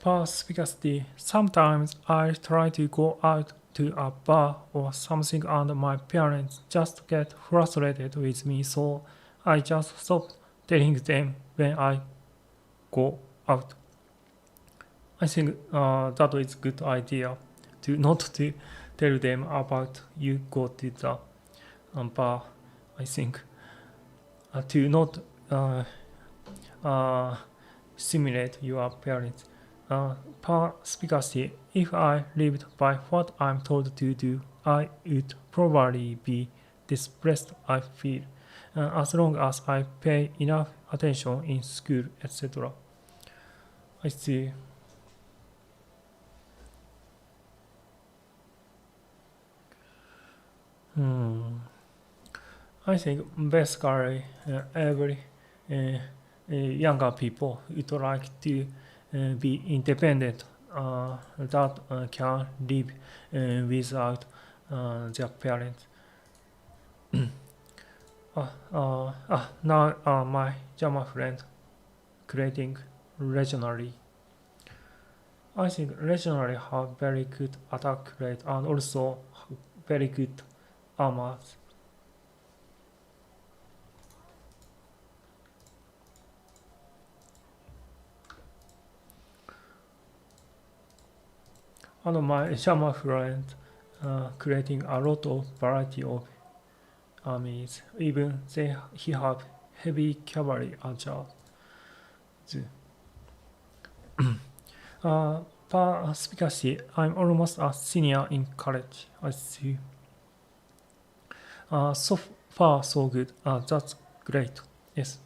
Perspicacity. Sometimes I try to go out to a bar or something and my parents just get frustrated with me, so I just stop telling them when I go out. I think that is good idea to not to tell them about you go to the bar. I think to not uh, simulate your parents. Perspicacity. If I lived by what I'm told to do, I would probably be depressed. I feel, as long as I pay enough attention in school, etc. I see. I think basically every younger people would like to be independent, that can live without their parents. Now my German friend creating regionally. I think regionally have very good attack rate and also very good armors. And my Shama friend creating a lot of variety of armies. Even he have heavy cavalry archers. Perspicacy, I'm almost a senior in college. I see. So far, so good. That's great. Yes.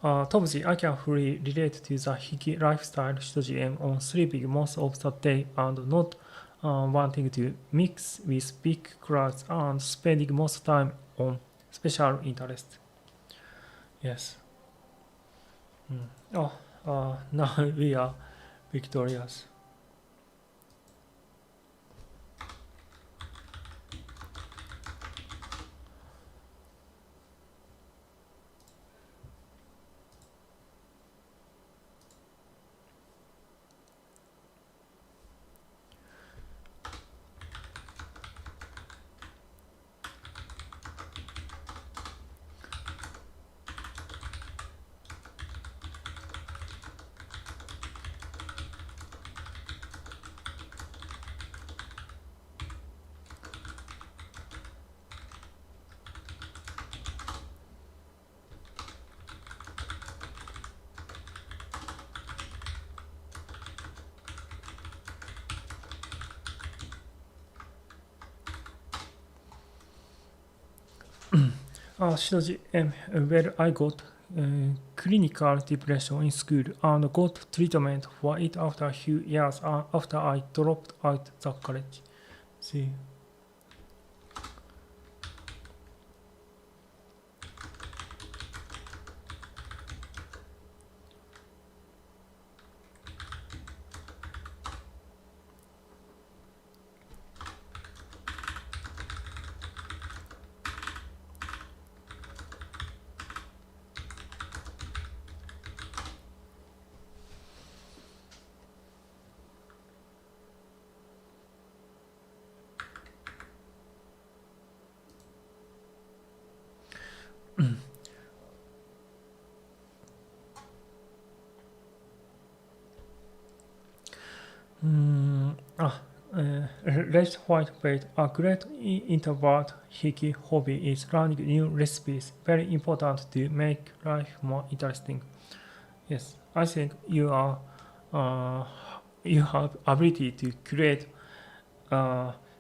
Topsy, I can fully relate to the Hiki lifestyle GM on sleeping most of the day and not wanting to mix with big crowds and spending most time on special interest. Yes. Oh, now we are victorious. Shidoji, well, I got clinical depression in school and got treatment for it after a few years after I dropped out the college. See. Ah, Red white bait. A great introvert hiki hobby is learning new recipes. Very important to make life more interesting. Yes, I think uh, you have ability to create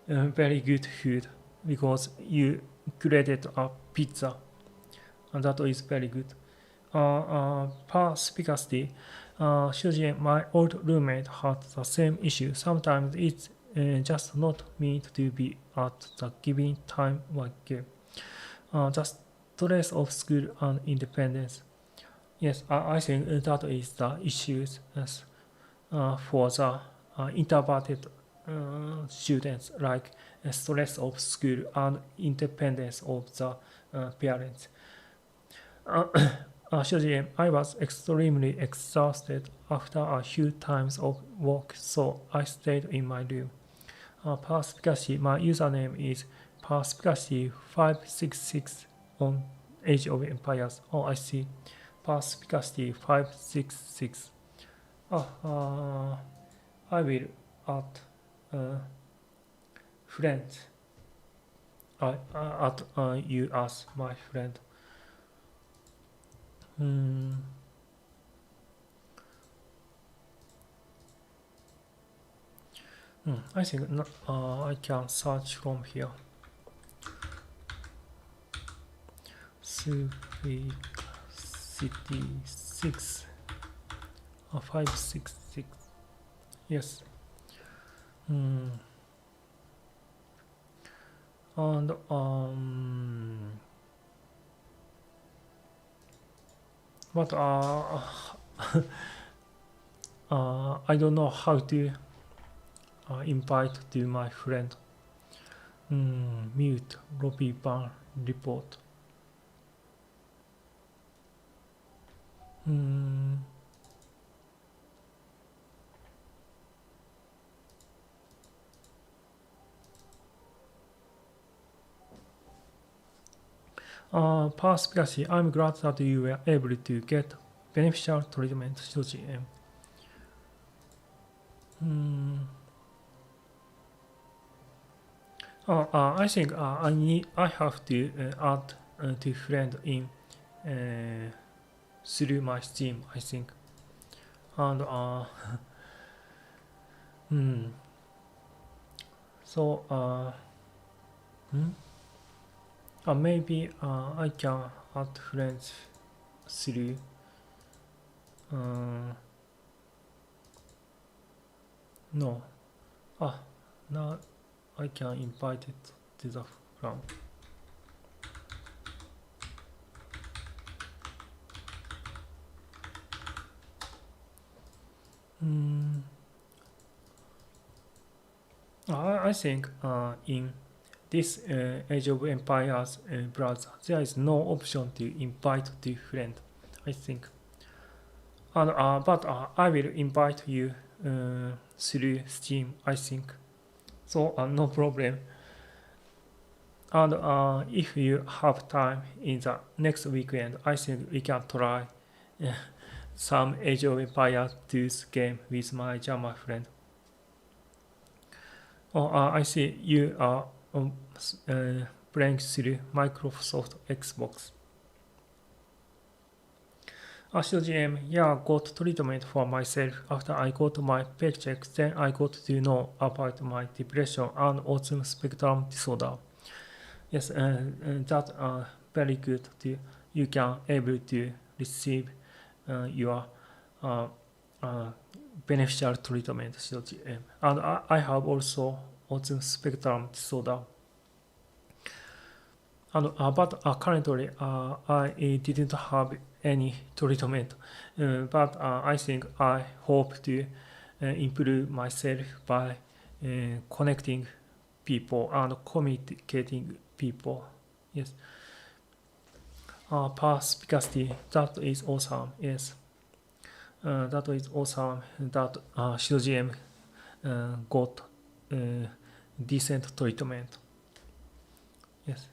very good food because you created a pizza and that is very good. Perspicacity. Shuji, my old roommate had the same issue. Sometimes it's just not meant to be at the given time like game. The stress of school and independence. Yes, I think that is the issues for the introverted students, like stress of school and independence of the parents. Uh, Actually, I was extremely exhausted after a few times of work, so I stayed in my room. Perspicacy, my username is Perspicacy566 on Age of Empires. Oh, I see. Perspicacy566. I will add friends. I add you as my friend. I think I can search from here. Subic City 6 566. Yes. And but I don't know how to invite to my friend. Mute Robbie Ban report. Perspicacy, I'm glad that you were able to get beneficial treatment, Shoji M. I think I have to add to friend in through my Steam, I think. And so maybe I can add friends through no. Now I can invite it to the front. I think in this Age of Empires browser, there is no option to invite the friend, I think. And, but I will invite you through Steam, I think. So no problem. And if you have time in the next weekend, I think we can try some Age of Empires 2 game with my German friend. I see you are playing through Microsoft Xbox. GM, yeah, got treatment for myself after I got my paycheck. Then I got to know about my depression and autism spectrum disorder. Yes, that's very good. You can able to receive your beneficial treatment, CGM. And I have also autism spectrum disorder. And, but currently I didn't have any treatment. But I think I hope to improve myself by connecting people and communicating people. Yes. Perspicacity, that is awesome. Yes. That is awesome that CGM got decent treatment. Yes.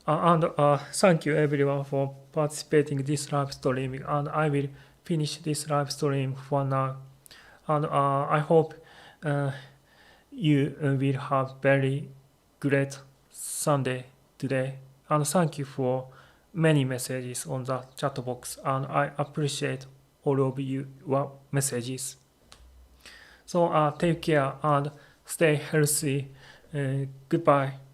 And thank you everyone for participating in this live streaming. And I will finish this live stream for now. And I hope you will have very great Sunday today. And thank you for many messages on the chat box. And I appreciate all of your messages. So take care and stay healthy. Goodbye.